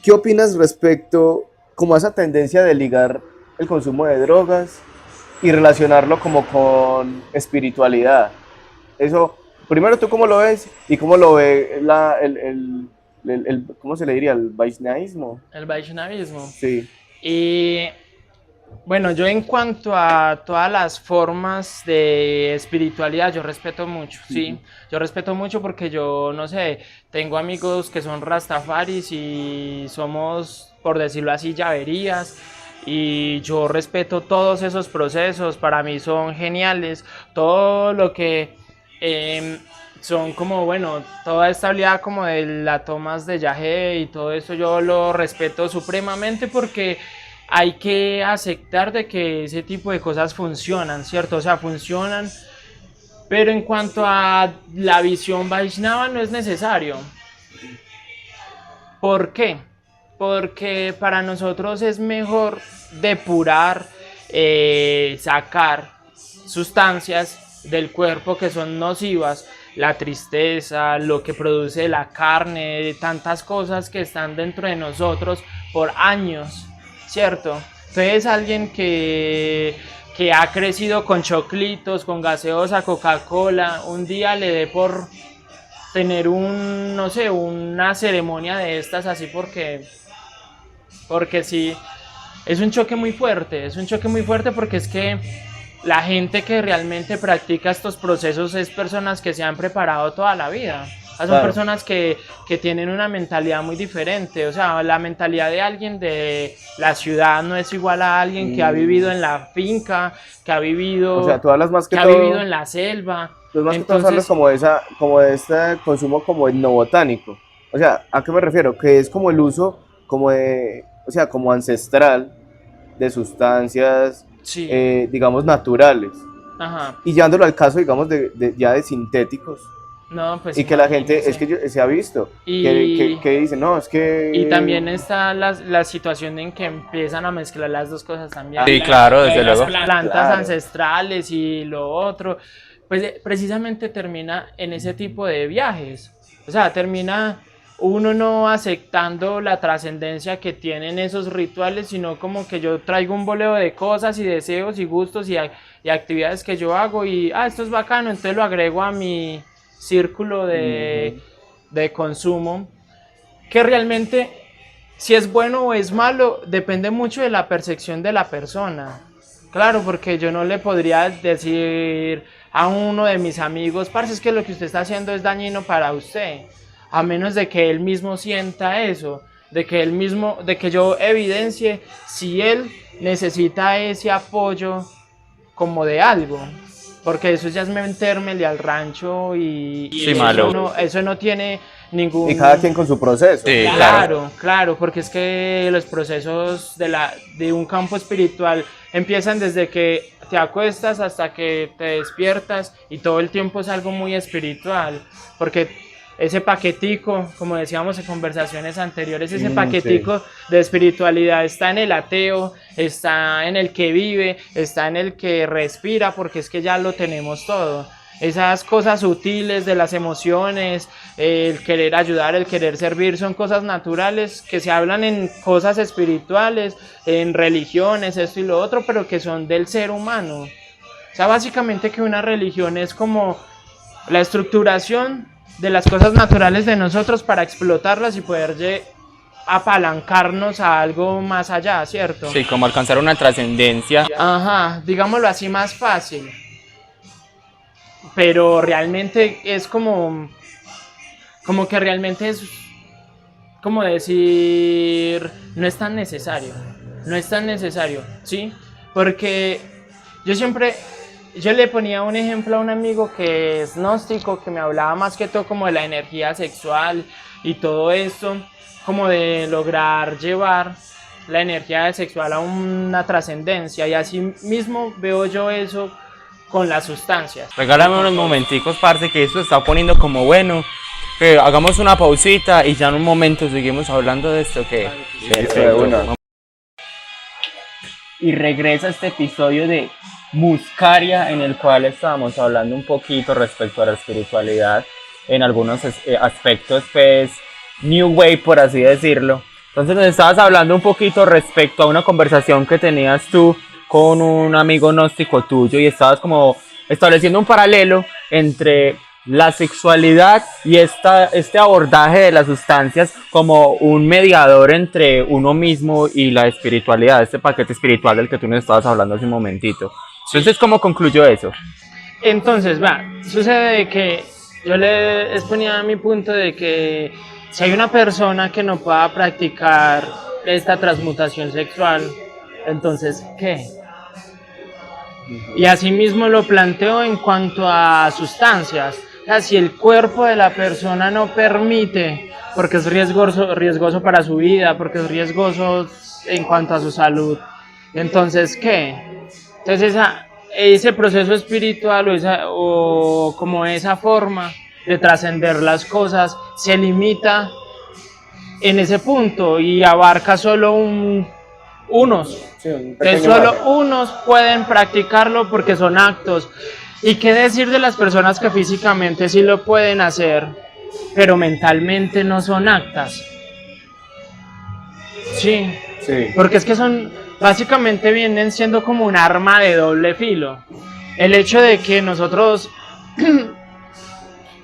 ¿qué opinas respecto como a esa tendencia de ligar el consumo de drogas y relacionarlo como con espiritualidad? Eso, primero, ¿tú cómo lo ves? ¿Y cómo lo ve ¿cómo se le diría? ¿El vaishnavismo? El vaishnavismo. Sí. Y bueno, yo en cuanto a todas las formas de espiritualidad, yo respeto mucho, ¿sí? Yo respeto mucho porque yo, no sé, tengo amigos que son rastafaris y somos, por decirlo así, llaverías. Y yo respeto todos esos procesos, para mí son geniales, todo lo que son como, bueno, toda esta habilidad como de las tomas de yaje y todo eso yo lo respeto supremamente porque hay que aceptar de que ese tipo de cosas funcionan, ¿cierto? O sea, funcionan, pero en cuanto a la visión Vaishnava no es necesario. ¿Por qué? Porque para nosotros es mejor depurar, sacar sustancias del cuerpo que son nocivas, la tristeza, lo que produce la carne, tantas cosas que están dentro de nosotros por años, ¿cierto? Entonces alguien que ha crecido con choclitos, con gaseosa, Coca-Cola, un día le dé por tener no sé, una ceremonia de estas así porque sí, es un choque muy fuerte porque es que la gente que realmente practica estos procesos es personas que se han preparado toda la vida. O sea, son Claro. personas que tienen una mentalidad muy diferente. O sea, la mentalidad de alguien de la ciudad no es igual a alguien que ha vivido en la finca, O sea, tú hablas más que que ha todo, vivido en la selva. tú más que todo hablas Entonces, como de como de este consumo como etnobotánico. O sea, ¿a qué me refiero? Que es como el uso como o sea, como ancestral de sustancias, sí, digamos, naturales. ajá. Y llevándolo al caso, digamos, ya de sintéticos. No, pues Y que la gente, es imagínese. que se ha visto, Y, que dicen, no, es y que... también está la situación en que empiezan a mezclar las dos cosas también. Sí, claro, desde Las luego. plantas Claro. ancestrales y lo otro. Pues precisamente termina en ese tipo de viajes. O sea, termina uno no aceptando la trascendencia que tienen esos rituales, sino como que yo traigo un boleo de cosas y deseos y gustos y actividades que yo hago y, esto es bacano, entonces lo agrego a mi círculo Ujú. de consumo, que realmente si es bueno o es malo depende mucho de la percepción de la persona. Claro, porque yo no le podría decir a uno de mis amigos, parce, es que lo que usted está haciendo es dañino para usted, a menos de que él mismo sienta eso, de que yo evidencie si él necesita ese apoyo como de algo, porque eso ya es metermele al rancho Sí, eso malo. eso no tiene ningún... Y cada quien con su proceso. Sí, claro. Claro, claro, porque es que los procesos de un campo espiritual empiezan desde que te acuestas hasta que te despiertas y todo el tiempo es algo muy espiritual, porque ese paquetico, como decíamos en conversaciones anteriores, ese Sí. paquetico de espiritualidad está en el ateo, está en el que vive, está en el que respira, porque es que ya lo tenemos todo. Esas cosas sutiles de las emociones, el querer ayudar, el querer servir, son cosas naturales que se hablan en cosas espirituales, en religiones, esto y lo otro, pero que son del ser humano. O sea, básicamente que una religión es como la estructuración de las cosas naturales de nosotros para explotarlas y poder apalancarnos a algo más allá, ¿cierto? Sí, como alcanzar una trascendencia. Ajá, digámoslo así más fácil. Pero realmente es como que realmente es como decir, no es tan necesario, no es tan necesario, ¿sí? Porque yo siempre, yo le ponía un ejemplo a un amigo que es gnóstico, que me hablaba más que todo como de la energía sexual y todo esto, como de lograr llevar la energía sexual a una trascendencia y así mismo veo yo eso con las sustancias. Regálame unos momenticos, parce, que esto está poniendo como bueno. Que hagamos una pausita y ya en un momento seguimos hablando de esto. Que de una. Y regresa este episodio de Muscaria, en el cual estábamos hablando un poquito respecto a la espiritualidad en algunos aspectos, pues, New Way, por así decirlo. Entonces nos estabas hablando un poquito respecto a una conversación que tenías tú con un amigo gnóstico tuyo y estabas como estableciendo un paralelo entre la sexualidad y este abordaje de las sustancias como un mediador entre uno mismo y la espiritualidad, este paquete espiritual del que tú nos estabas hablando hace un momentito. Entonces, ¿cómo concluyó eso? Entonces, sucede que yo le exponía mi punto de que si hay una persona que no pueda practicar esta transmutación sexual, entonces, ¿qué? Y asimismo lo planteo en cuanto a sustancias. O sea, si el cuerpo de la persona no permite, porque es riesgoso para su vida, porque es riesgoso en cuanto a su salud, entonces, ¿qué? Entonces, ese proceso espiritual o como esa forma de trascender las cosas se limita en ese punto y abarca solo unos. Sí, un Entonces pequeño solo margen. unos pueden practicarlo porque son actos. ¿Y qué decir de las personas que físicamente sí lo pueden hacer, pero mentalmente no son actas? Sí, Sí. porque es que básicamente vienen siendo como un arma de doble filo. El hecho de que nosotros,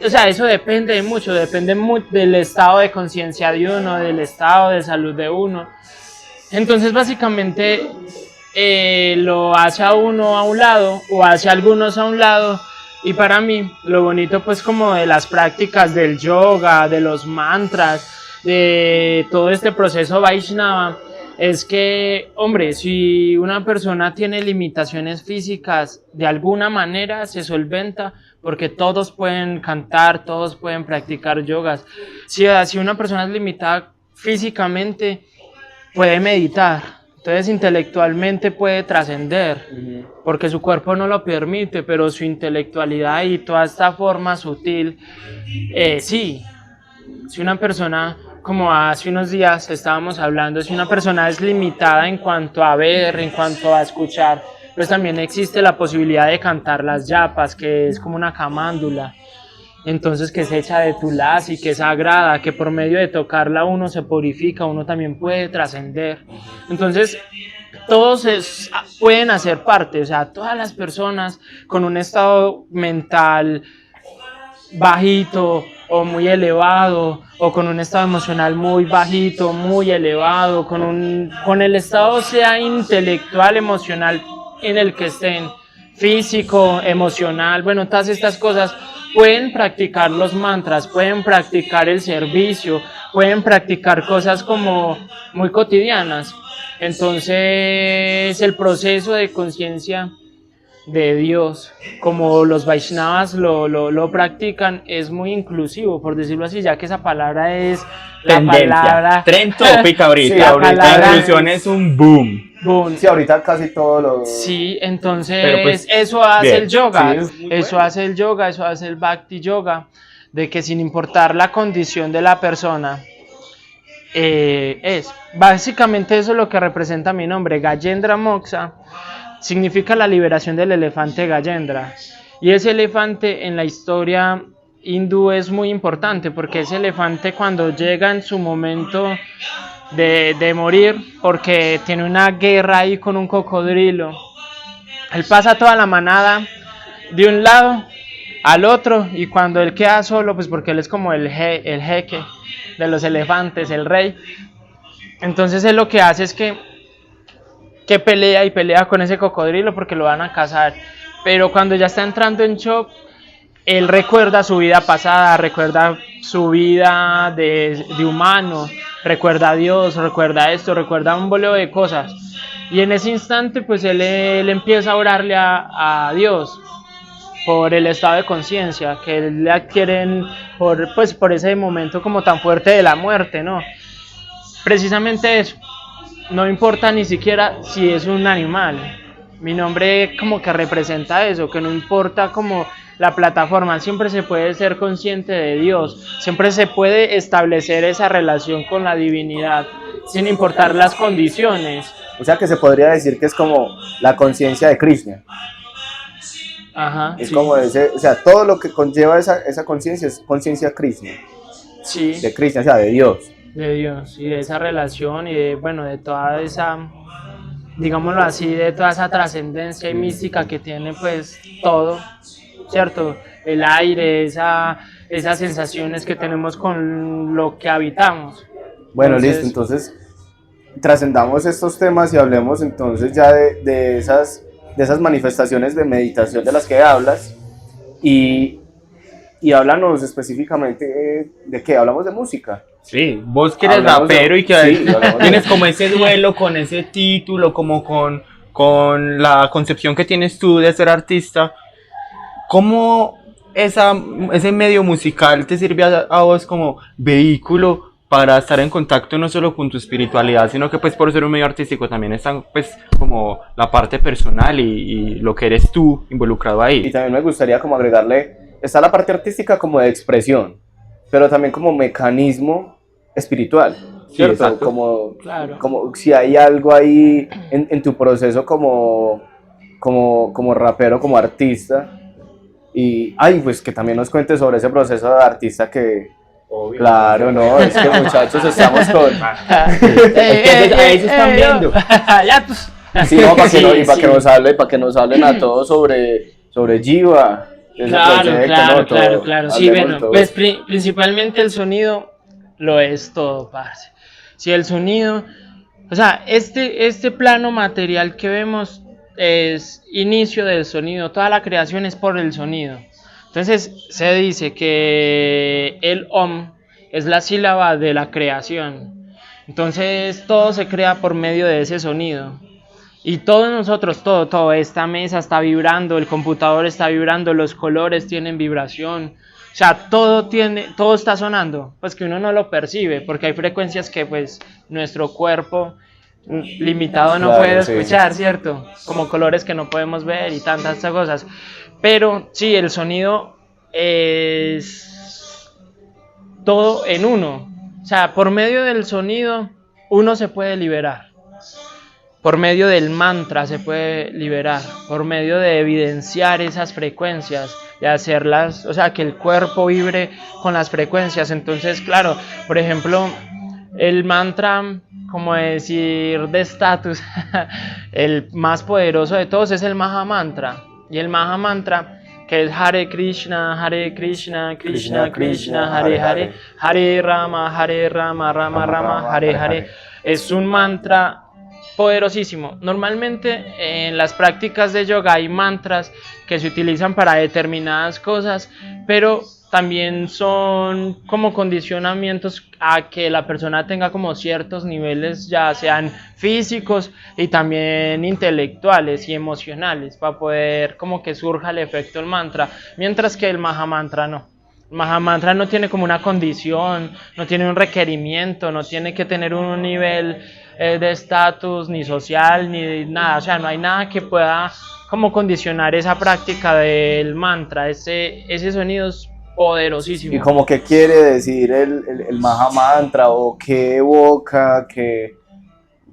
o sea, eso depende de mucho, del estado de conciencia de uno, del estado de salud de uno. Entonces básicamente lo hace a uno a un lado o hace a algunos a un lado, y para mí lo bonito pues como de las prácticas del yoga, de los mantras, de todo este proceso Vaishnava es que, hombre, si una persona tiene limitaciones físicas, de alguna manera se solventa porque todos pueden cantar, todos pueden practicar yogas. Si una persona es limitada físicamente, puede meditar, entonces intelectualmente puede trascender, porque su cuerpo no lo permite, pero su intelectualidad y toda esta forma sutil, sí. Si una persona, como hace unos días estábamos hablando, si una persona es limitada en cuanto a ver, en cuanto a escuchar, pues también existe la posibilidad de cantar las yapas, que es como una camándula. Entonces, que es hecha de tulasi, que es sagrada, que por medio de tocarla uno se purifica, uno también puede trascender. Entonces, todos pueden hacer parte, o sea, todas las personas con un estado mental bajito o muy elevado, o con un estado emocional muy bajito, muy elevado, con el estado sea intelectual, emocional en el que estén, físico, emocional, bueno, todas estas cosas, pueden practicar los mantras, pueden practicar el servicio, pueden practicar cosas como muy cotidianas. Entonces, el proceso de conciencia de Dios, como los Vaishnavas lo practican, es muy inclusivo, por decirlo así, ya que esa palabra es la palabra Trend topic ahorita. Sí, ahorita palabra- la inclusión es un boom. boom. Sí, ahorita casi todo lo... Sí, entonces Pero pues, eso hace bien, el yoga, sí, es muy eso bueno. hace el yoga, eso hace el bhakti yoga, de que sin importar la condición de la persona, básicamente eso es lo que representa mi nombre, Gajendra Moksha, significa la liberación del elefante Gajendra, y ese elefante en la historia hindú es muy importante, porque ese elefante cuando llega en su momento de morir, porque tiene una guerra ahí con un cocodrilo, él pasa toda la manada de un lado al otro, y cuando él queda solo, pues porque él es como el jeque de los elefantes, el rey, entonces él lo que hace es que pelea y pelea con ese cocodrilo porque lo van a cazar, pero cuando ya está entrando en shock, él recuerda su vida pasada, recuerda su vida de humano, recuerda a Dios, recuerda esto, recuerda un boleo de cosas, y en ese instante pues él empieza a orarle a Dios por el estado de conciencia que él le adquieren por ese momento como tan fuerte de la muerte, ¿no? Precisamente eso. No importa ni siquiera si es un animal. Mi nombre como que representa eso, que no importa como la plataforma, siempre se puede ser consciente de Dios, siempre se puede establecer esa relación con la divinidad, sin importar las condiciones. O sea que se podría decir que es como la conciencia de Krishna. Ajá, Es sí, como o sea, todo lo que conlleva esa conciencia es conciencia Krishna, sí, de Krishna, o sea, de Dios. de Dios y de esa relación y de, bueno, de toda esa, digámoslo así, de toda esa trascendencia y mística que tiene pues todo, ¿cierto? El aire, esas sensaciones que tenemos con lo que habitamos. Bueno, Entonces, listo, entonces trascendamos estos temas y hablemos entonces ya de esas manifestaciones de meditación de las que hablas y háblanos específicamente de qué, hablamos de música. Sí, vos que eres Hablamos de- rapero y que sí, hablamos de- tienes como ese duelo con ese título, como con con la concepción que tienes tú de ser artista, ¿cómo ese medio musical te sirve a vos como vehículo para estar en contacto no solo con tu espiritualidad, sino que pues por ser un medio artístico también está pues como la parte personal y lo que eres tú involucrado Y ahí? también me gustaría como agregarle, está la parte artística como de expresión, pero también como mecanismo espiritual, Sí, ¿cierto? exacto. Claro. Como si hay algo ahí en tu proceso como rapero, como artista, y, ay, pues que también nos cuentes sobre ese proceso de artista que, Obvio. claro, no, es que muchachos estamos con... Entonces, ahí se están viendo. Ya, pues. Sí, no, para que, Sí, y para sí. que nos hablen a todos sobre Jiva, ese Claro, proyecto, claro, ¿no? Todo, claro, claro. Sí, hablemos bueno, todo. pues principalmente el sonido lo es todo, parce. Si el sonido, o sea, este plano material que vemos es inicio del sonido, toda la creación es por el sonido. Entonces se dice que el Om es la sílaba de la creación. Entonces todo se crea por medio de ese sonido. Y todos nosotros, todo, esta mesa está vibrando, el computador está vibrando, los colores tienen vibración, o sea, todo está sonando, pues que uno no lo percibe, porque hay frecuencias que pues nuestro cuerpo limitado no Claro, puede sí. escuchar, ¿cierto? Como colores que no podemos ver y tantas cosas. Pero sí, el sonido es todo en uno, o sea, por medio del sonido uno se puede liberar. Por medio del mantra se puede liberar, por medio de evidenciar esas frecuencias, de hacerlas, o sea, que el cuerpo vibre con las frecuencias. Entonces, claro, por ejemplo, el mantra, como decir de estatus, el más poderoso de todos es el Maha Mantra. Y el Maha Mantra, que es Hare Krishna, Krishna, Krishna, Hare Hare, Hare Rama, Rama Rama, Hare Hare. Es un mantra poderosísimo. Normalmente en las prácticas de yoga hay mantras que se utilizan para determinadas cosas, pero también son como condicionamientos a que la persona tenga como ciertos niveles, ya sean físicos y también intelectuales y emocionales, para poder como que surja el efecto del mantra, mientras que el Mahamantra no. El Mahamantra no tiene como una condición, no tiene un requerimiento, no tiene que tener un nivel de estatus ni social ni nada, o sea, no hay nada que pueda como condicionar esa práctica del mantra. Ese sonido es poderosísimo. Y como qué quiere decir el Maha Mantra, o qué evoca, qué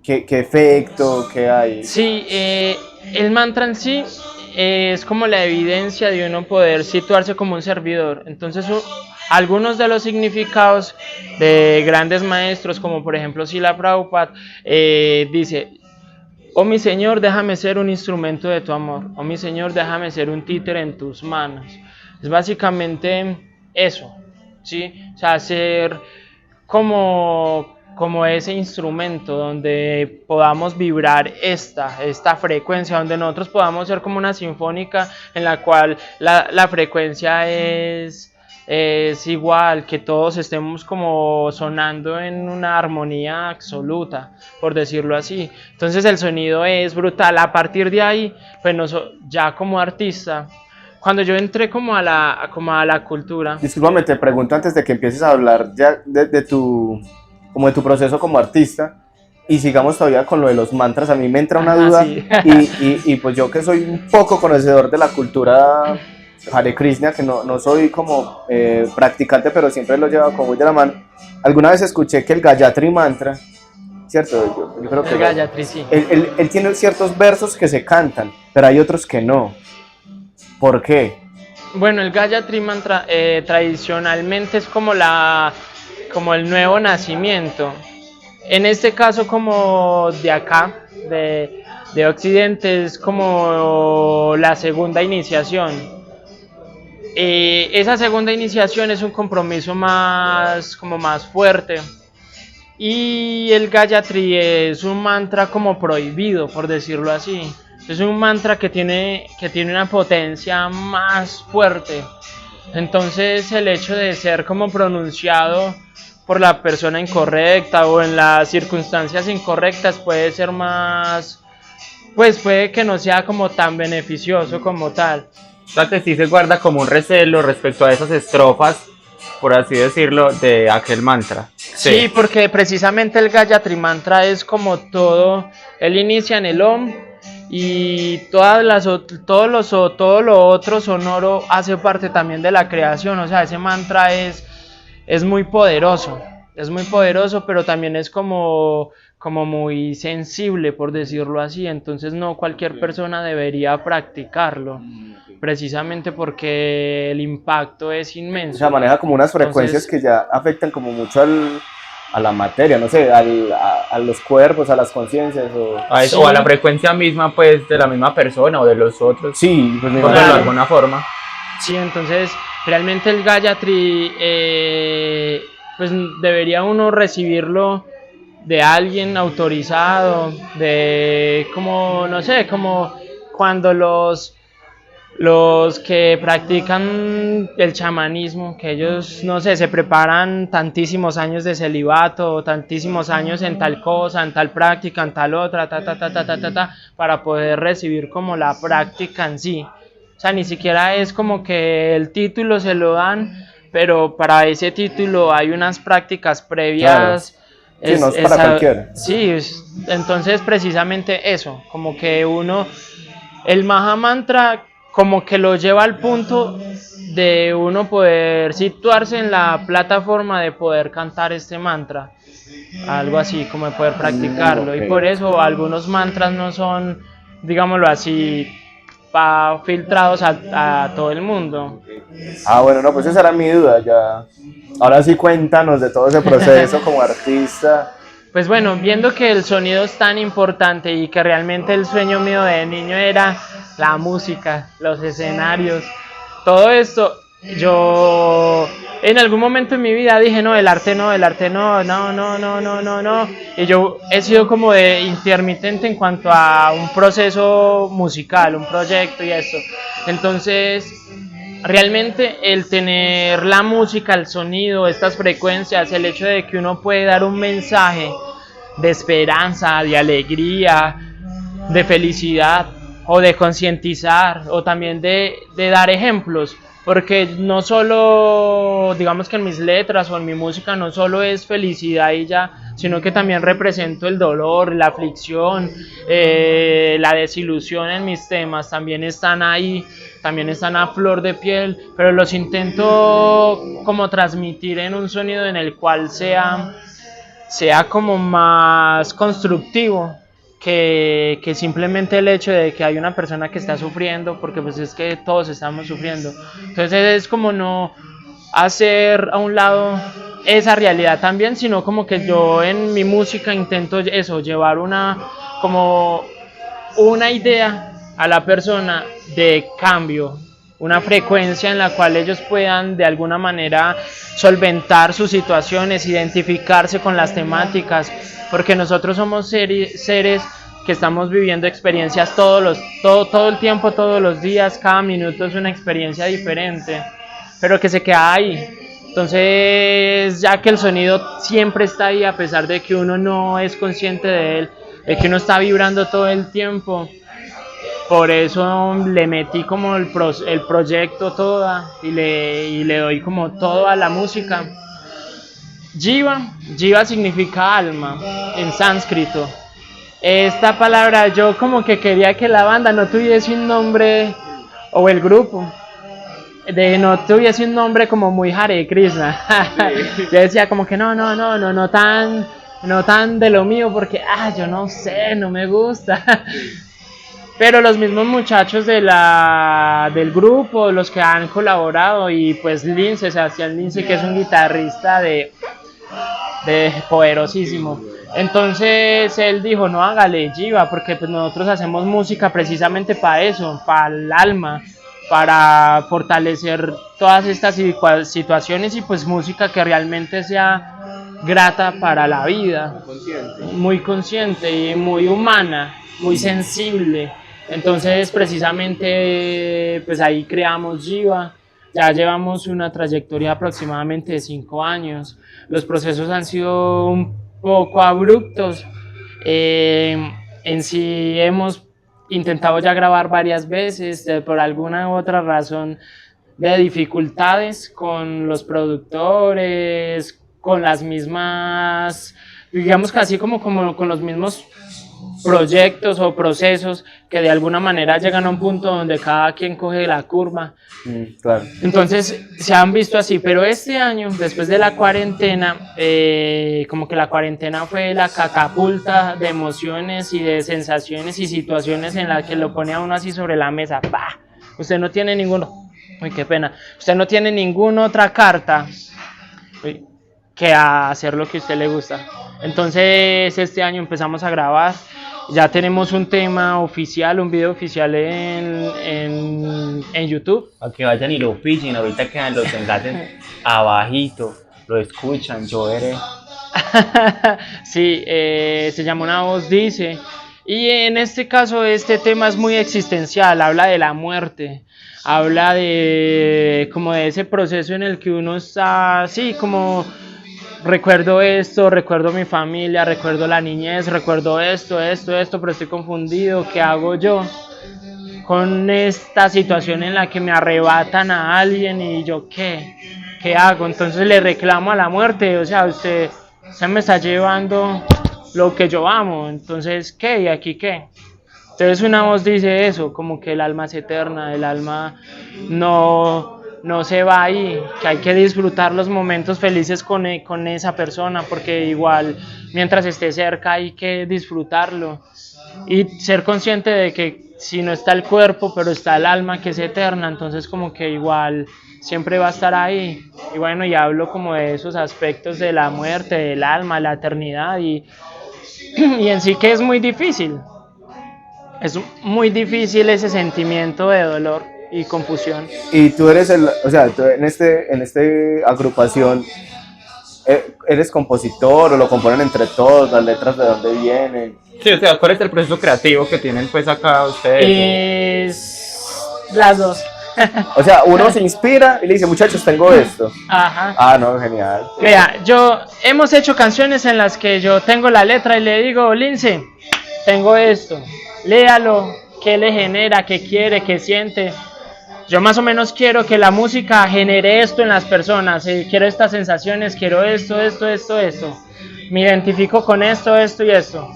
efecto, qué hay. Sí, el mantra en sí es como la evidencia de uno poder situarse como un servidor. Entonces, algunos de los significados de grandes maestros, como por ejemplo Srila Prabhupada, dice: oh mi Señor, déjame ser un instrumento de tu amor. Oh mi Señor, déjame ser un títere en tus manos. Es básicamente eso, ¿sí? O sea, ser como ese instrumento donde podamos vibrar esta frecuencia, donde nosotros podamos ser como una sinfónica en la cual la frecuencia es igual, que todos estemos como sonando en una armonía absoluta, por decirlo así. Entonces el sonido es brutal. A partir de ahí, pues ya como artista, cuando yo entré como a la cultura. Discúlpame, te pregunto antes de que empieces a hablar ya de tu proceso como artista, y sigamos todavía con lo de los mantras. A mí me entra una duda, Sí. y pues yo que soy un poco conocedor de la cultura Hare Krishna, que no soy como practicante, pero siempre lo llevo como muy de la mano. Alguna vez escuché que el Gayatri Mantra, ¿cierto? Yo creo que El Gayatri, sí. él tiene ciertos versos que se cantan, pero hay otros que no. ¿Por qué? Bueno, el Gayatri Mantra tradicionalmente es como el nuevo nacimiento. En este caso, como de acá, de Occidente, es como la segunda iniciación. Esa segunda iniciación es un compromiso más fuerte. Y el Gayatri es un mantra como prohibido, por decirlo así. Es un mantra que tiene una potencia más fuerte. Entonces el hecho de ser como pronunciado por la persona incorrecta o en las circunstancias incorrectas puede ser más pues puede que no sea como tan beneficioso como tal. O sea que sí se guarda como un recelo respecto a esas estrofas, por así decirlo, de aquel mantra. Sí, porque precisamente el Gayatri Mantra es como todo, él inicia en el Om y todo lo otro sonoro hace parte también de la creación, o sea, ese mantra es muy poderoso, pero también es como muy sensible, por decirlo así, entonces no cualquier persona debería practicarlo, precisamente porque el impacto es O inmenso. sea, maneja como unas frecuencias Entonces, que ya afectan como mucho a la materia, no sé, a los cuerpos, a las conciencias. O a la frecuencia misma, pues, de la misma persona o de los otros, Sí, pues me por Claro. decirlo de imagino. alguna forma. sí, entonces realmente el Gayatri, pues debería uno recibirlo de alguien autorizado, de como, no sé, como cuando los que practican el chamanismo, que ellos, no sé, se preparan tantísimos años de celibato, tantísimos años en tal cosa, en tal práctica, en tal otra, para poder recibir como la práctica en sí. O sea, ni siquiera es como que el título se lo dan, pero para ese título hay unas prácticas Claro. previas. Sí, no es para cualquiera. Sí, entonces precisamente eso, como que el Maha Mantra como que lo lleva al punto de uno poder situarse en la plataforma de poder cantar este mantra, algo así, como de poder practicarlo, y por Ok. eso algunos mantras no son, digámoslo así, filtrados a todo el mundo. Ah, bueno, no, pues esa era mi duda, ya. Ahora sí cuéntanos de todo ese proceso como artista. Pues bueno, viendo que el sonido es tan importante y que realmente el sueño mío de niño era la música, los escenarios, todo esto, yo en algún momento en mi vida dije, no, el arte no, no. Y yo he sido como de intermitente en cuanto a un proceso musical, un proyecto y esto. Entonces, realmente el tener la música, el sonido, estas frecuencias, el hecho de que uno puede dar un mensaje de esperanza, de alegría, de felicidad o de concientizar o también de dar ejemplos, porque no solo, digamos que en mis letras o en mi música no solo es felicidad y ya, sino que también represento el dolor, la aflicción, la desilusión en mis temas, también están ahí, también están a flor de piel, pero los intento como transmitir en un sonido en el cual sea como más constructivo que simplemente el hecho de que hay una persona que está sufriendo, porque pues es que todos estamos sufriendo. Entonces es como no hacer a un lado esa realidad también, sino como que yo en mi música intento eso, llevar como una idea a la persona de cambio, una frecuencia en la cual ellos puedan de alguna manera solventar sus situaciones, identificarse con las temáticas, porque nosotros somos seres que estamos viviendo experiencias todo el tiempo, todos los días, cada minuto es una experiencia diferente, pero que se queda ahí. Entonces, ya que el sonido siempre está ahí, a pesar de que uno no es consciente de él, de que uno está vibrando todo el tiempo, por eso le metí como el proyecto toda y le doy como todo a la música. Jiva significa alma en sánscrito. Esta palabra yo como que quería que la banda no tuviese un nombre, o el grupo, no tuviese un nombre como muy Hare Krishna. Yo decía como que no tan de lo mío porque yo no sé, no me gusta. Pero los mismos muchachos del grupo, los que han colaborado, y pues Lince, Sebastián Lince, que es un guitarrista de poderosísimo. Entonces él dijo, no, hágale Jiva, porque pues nosotros hacemos música precisamente para eso, para el alma, para fortalecer todas estas situaciones y pues música que realmente sea grata para la vida, muy consciente y muy humana, muy sensible. Entonces precisamente pues ahí creamos Jiva. Ya llevamos una trayectoria aproximadamente de 5 años. Los procesos han sido un poco abruptos. En sí hemos intentado ya grabar varias veces, por alguna u otra razón de dificultades con los productores, con las mismas, digamos que así como con los mismos proyectos o procesos que de alguna manera llegan a un punto donde cada quien coge la curva. Claro. Entonces se han visto así, pero este año, después de la cuarentena, como que la cuarentena fue la catapulta de emociones y de sensaciones y situaciones en las que lo pone a uno así sobre la mesa. ¡Pah! Usted no tiene ninguno, uy, qué pena, usted no tiene ninguna otra carta que a hacer lo que a usted le gusta. Entonces este año empezamos a grabar, ya tenemos un tema oficial, un video oficial en YouTube. A que vayan y lo pillen, ahorita quedan los enlaces abajito, lo escuchan, yo veré. Sí, se llama Una Voz Dice, y en este caso este tema es muy existencial, habla de la muerte, habla de como de ese proceso en el que uno está así como recuerdo esto, recuerdo mi familia, recuerdo la niñez, recuerdo esto, pero estoy confundido, ¿qué hago yo con esta situación en la que me arrebatan a alguien y yo qué hago? Entonces le reclamo a la muerte, o sea, usted me está llevando lo que yo amo, entonces ¿qué? ¿Y aquí qué? Entonces Una Voz dice eso, como que el alma es eterna, el alma no se va ahí, que hay que disfrutar los momentos felices con esa persona, porque igual mientras esté cerca hay que disfrutarlo y ser consciente de que si no está el cuerpo, pero está el alma que es eterna, entonces como que igual siempre va a estar ahí. Y bueno, y hablo como de esos aspectos de la muerte, del alma, la eternidad y en sí que es muy difícil ese sentimiento de dolor y confusión. Y tú eres o sea, tú en este agrupación, ¿eres compositor o lo componen entre todos? ¿Las letras de dónde vienen? Sí, o sea, ¿cuál es el proceso creativo que tienen pues acá ustedes? Es las dos. O sea, uno se inspira y le dice, muchachos, tengo esto. Ajá. Ah, no, genial. Vea, hemos hecho canciones en las que yo tengo la letra y le digo, Lince, tengo esto, léalo, qué le genera, qué quiere, qué siente. Yo más o menos quiero que la música genere esto en las personas, quiero estas sensaciones, quiero esto. Me identifico con esto y esto.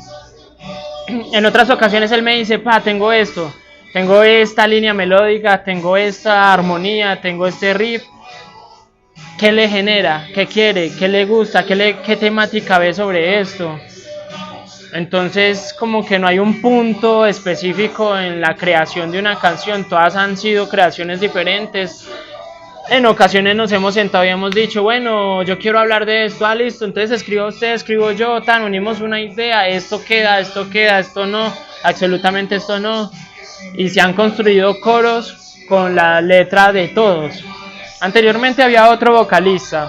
En otras ocasiones él me dice, tengo esto, tengo esta línea melódica, tengo esta armonía, tengo este riff. ¿Qué le genera? ¿Qué quiere? ¿Qué le gusta? ¿Qué temática ve sobre esto? Entonces como que no hay un punto específico en la creación de una canción, todas han sido creaciones diferentes. En ocasiones nos hemos sentado y hemos dicho, bueno, yo quiero hablar de esto, listo, entonces escriba usted, escribo yo, unimos una idea, esto queda, esto no, absolutamente esto no. Y se han construido coros con la letra de todos. Anteriormente había otro vocalista.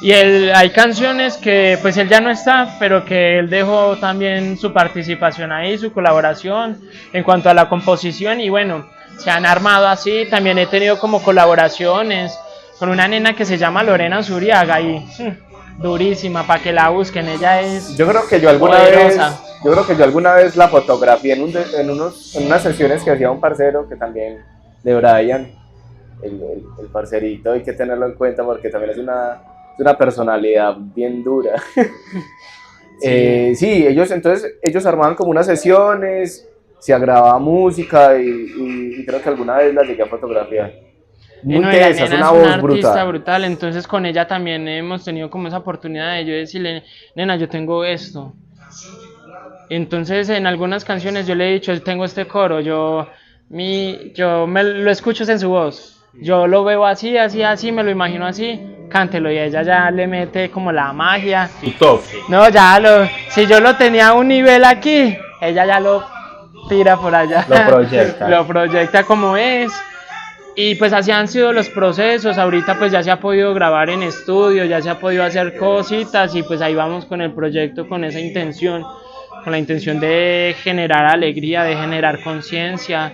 Y hay canciones que pues él ya no está, pero que él dejó también su participación ahí, su colaboración en cuanto a la composición y bueno, se han armado así. También he tenido como colaboraciones con una nena que se llama Lorena Zuriaga y durísima, para que la busquen, ella es Yo creo que yo alguna vez la fotografié en unas sesiones que hacía un parcero que también, de Brian, el parcerito, hay que tenerlo en cuenta porque también es una personalidad bien dura. Sí, ellos armaban como unas sesiones, se grababa música y creo que alguna vez las llegué a fotografiar. Muy intensa, es una voz artista brutal. brutal. Entonces con ella también hemos tenido como esa oportunidad de yo decirle, nena, yo tengo esto. Entonces en algunas canciones yo le he dicho, tengo este coro, yo lo escucho en su voz. Yo lo veo así, me lo imagino así, cántelo, y ella ya le mete como la magia. Tu toque. No, si yo lo tenía a un nivel aquí, ella ya lo tira por allá. Lo proyecta. Lo proyecta como es. Y pues así han sido los procesos. Ahorita pues ya se ha podido grabar en estudio, ya se ha podido hacer cositas y pues ahí vamos con el proyecto, con esa intención, con la intención de generar alegría, de generar conciencia,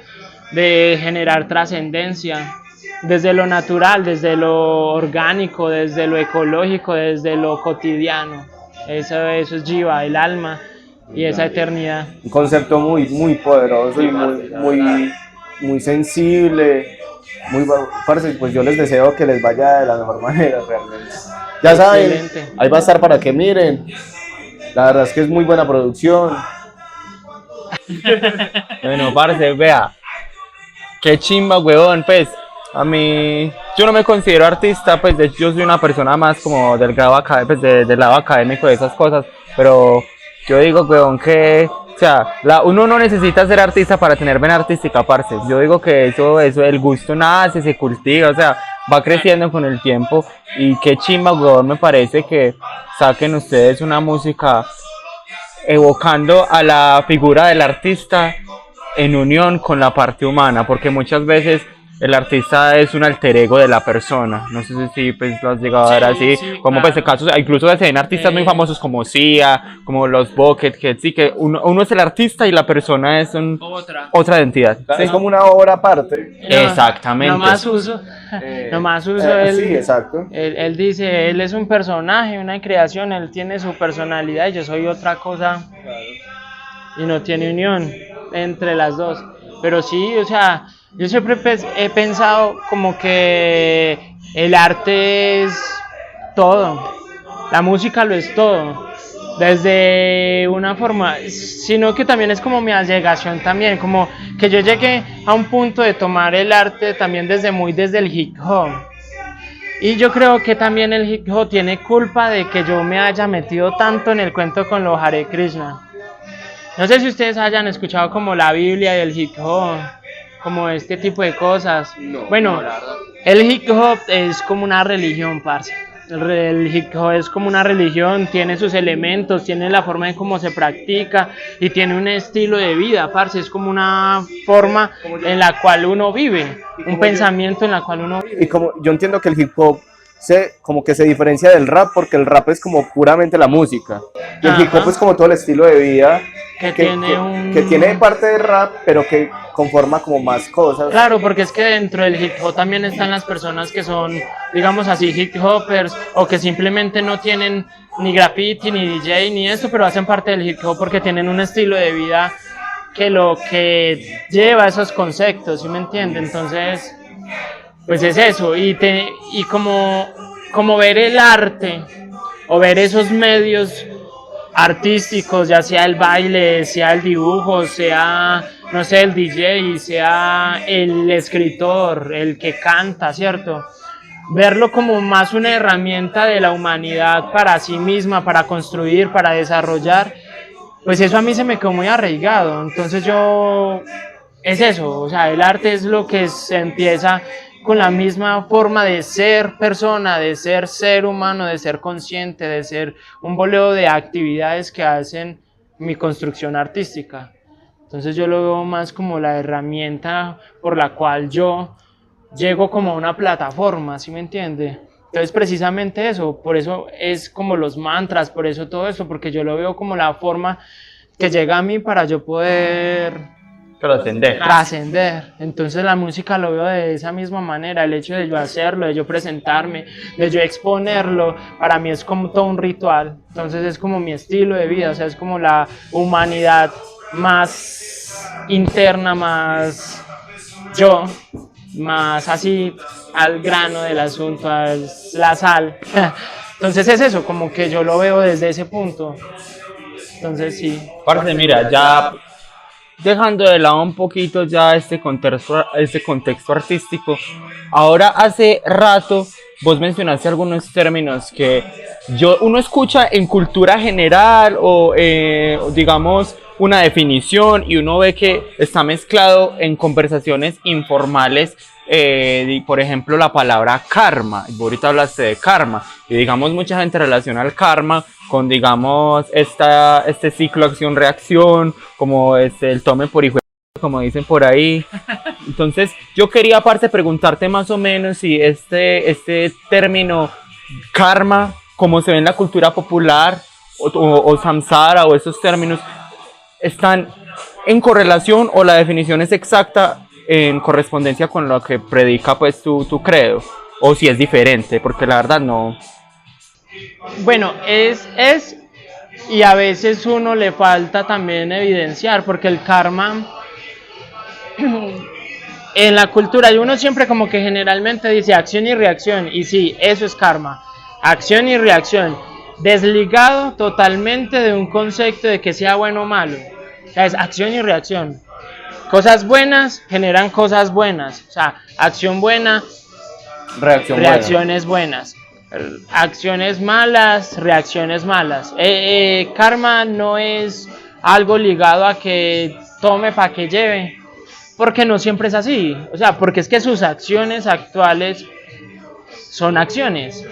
de generar trascendencia. Desde lo natural, desde lo orgánico, desde lo ecológico, desde lo cotidiano. Eso es Jiva, el alma. y esa eternidad. Un concepto muy, muy poderoso y muy sensible. Parce, pues yo les deseo que les vaya de la mejor manera realmente. Ya saben, Excelente. ahí va a estar para que miren. La verdad es que es muy buena producción. Bueno, parce, vea, qué chimba, huevón, pues, a mí, yo no me considero artista, pues, de hecho, yo soy una persona más como del grado académico, pues, del lado académico de esas cosas, pero yo digo, huevón, que, o sea, uno no necesita ser artista para tener vena artística, parce, yo digo que eso, el gusto nace, se cultiva, o sea, va creciendo con el tiempo, y qué chimba, huevón, me parece que saquen ustedes una música evocando a la figura del artista en unión con la parte humana, porque muchas veces el artista es un alter ego de la persona. No sé si pues, lo has llegado a ver así, sí, como pues, claro. casos, incluso se ven artistas muy famosos como Sia, como los Buckethead, sí, que uno es el artista y la persona es otra identidad. Es como una obra aparte. Exactamente. No más uso. No más uso él. Sí, exacto. Él dice, él es un personaje, una creación, él tiene su personalidad y yo soy otra cosa y no tiene unión entre las dos. Pero sí, o sea, yo siempre he pensado como que el arte es todo, la música lo es todo, desde una forma, sino que también es como mi allegación también, como que yo llegué a un punto de tomar el arte también desde el hip hop. Y yo creo que también el hip hop tiene culpa de que yo me haya metido tanto en el cuento con los Hare Krishna. No sé si ustedes hayan escuchado como la Biblia del hip hop, como este tipo de cosas. Bueno, el hip hop es como una religión, parce. El hip hop es como una religión, tiene sus elementos, tiene la forma en cómo se practica y tiene un estilo de vida, parce. Es como una forma en la cual uno vive, un pensamiento en la cual uno vive. Y como yo entiendo que el hip hop como que se diferencia del rap porque el rap es como puramente la música y el hip hop es como todo el estilo de vida que tiene parte de rap pero que conforma como más cosas. Claro, porque es que dentro del hip hop también están las personas que son, digamos así, hip hoppers o que simplemente no tienen ni graffiti, ni DJ, ni esto, pero hacen parte del hip hop porque tienen un estilo de vida que lo que lleva esos conceptos, ¿sí me entiende? Entonces, pues es eso, y como ver el arte o ver esos medios artísticos, ya sea el baile, sea el dibujo, sea, no sé, el DJ, sea el escritor, el que canta, ¿cierto? Verlo como más una herramienta de la humanidad para sí misma, para construir, para desarrollar, pues eso a mí se me quedó muy arraigado. Entonces es eso, o sea, el arte es lo que se empieza con la misma forma de ser persona, de ser humano, de ser consciente, de ser un boleo de actividades que hacen mi construcción artística. Entonces yo lo veo más como la herramienta por la cual yo llego como a una plataforma, ¿sí me entiende? Entonces precisamente eso, por eso es como los mantras, por eso todo eso, porque yo lo veo como la forma que llega a mí para yo poder trascender. Entonces la música lo veo de esa misma manera, el hecho de yo hacerlo, de yo presentarme, de yo exponerlo, para mí es como todo un ritual. Entonces es como mi estilo de vida, o sea, es como la humanidad más interna, más yo, más así al grano del asunto, la sal. Entonces es eso, como que yo lo veo desde ese punto. Entonces sí. Parce, mira, ya dejando de lado un poquito ya este contexto artístico, ahora hace rato vos mencionaste algunos términos que uno escucha en cultura general o digamos una definición y uno ve que está mezclado en conversaciones informales, por ejemplo la palabra karma. Vos ahorita hablaste de karma y digamos mucha gente relaciona el karma con digamos este ciclo acción-reacción, como el tome por hijo, como dicen por ahí. Entonces yo quería aparte preguntarte más o menos si este término karma, como se ve en la cultura popular, o samsara o esos términos, están en correlación o la definición es exacta en correspondencia con lo que predica pues tu credo, o si es diferente, porque la verdad no. Bueno, es y a veces uno le falta también evidenciar, porque el karma en la cultura, y uno siempre como que generalmente dice acción y reacción, y sí, eso es karma, acción y reacción, desligado totalmente de un concepto de que sea bueno o malo, o sea, es acción y reacción. Cosas buenas generan cosas buenas, o sea, acción buena, reacciones buenas. Acciones malas, reacciones malas. Karma no es algo ligado a que tome para que lleve, porque no siempre es así. O sea, porque es que sus acciones actuales son acciones.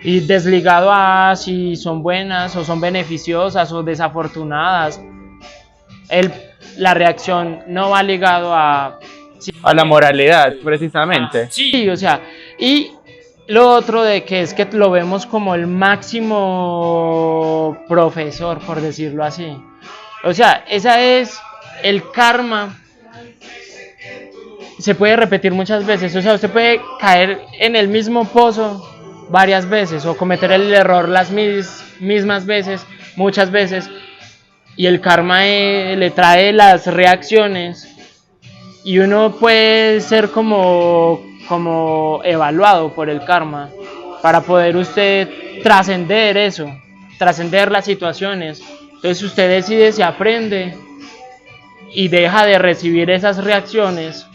Y desligado a si son buenas o son beneficiosas o desafortunadas, la reacción no va ligado a la moralidad, precisamente. sí, o sea, y lo otro de que es que lo vemos como el máximo profesor, por decirlo así. O sea, esa es el karma. Se puede repetir muchas veces, o sea, usted puede caer en el mismo pozo varias veces o cometer el error las mismas veces, muchas veces, y el karma le trae las reacciones y uno puede ser como evaluado por el karma para poder usted trascender eso, trascender las situaciones. Entonces usted decide si aprende y deja de recibir esas reacciones,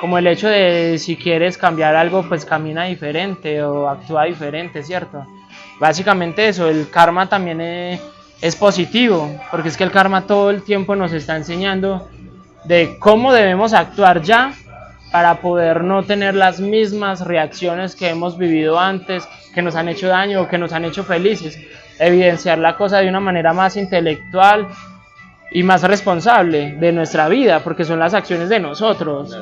como el hecho de si quieres cambiar algo, pues camina diferente o actúa diferente, ¿cierto? Básicamente eso, el karma también es positivo, porque es que el karma todo el tiempo nos está enseñando de cómo debemos actuar ya para poder no tener las mismas reacciones que hemos vivido antes, que nos han hecho daño o que nos han hecho felices. Evidenciar la cosa de una manera más intelectual y más responsable de nuestra vida, porque son las acciones de nosotros.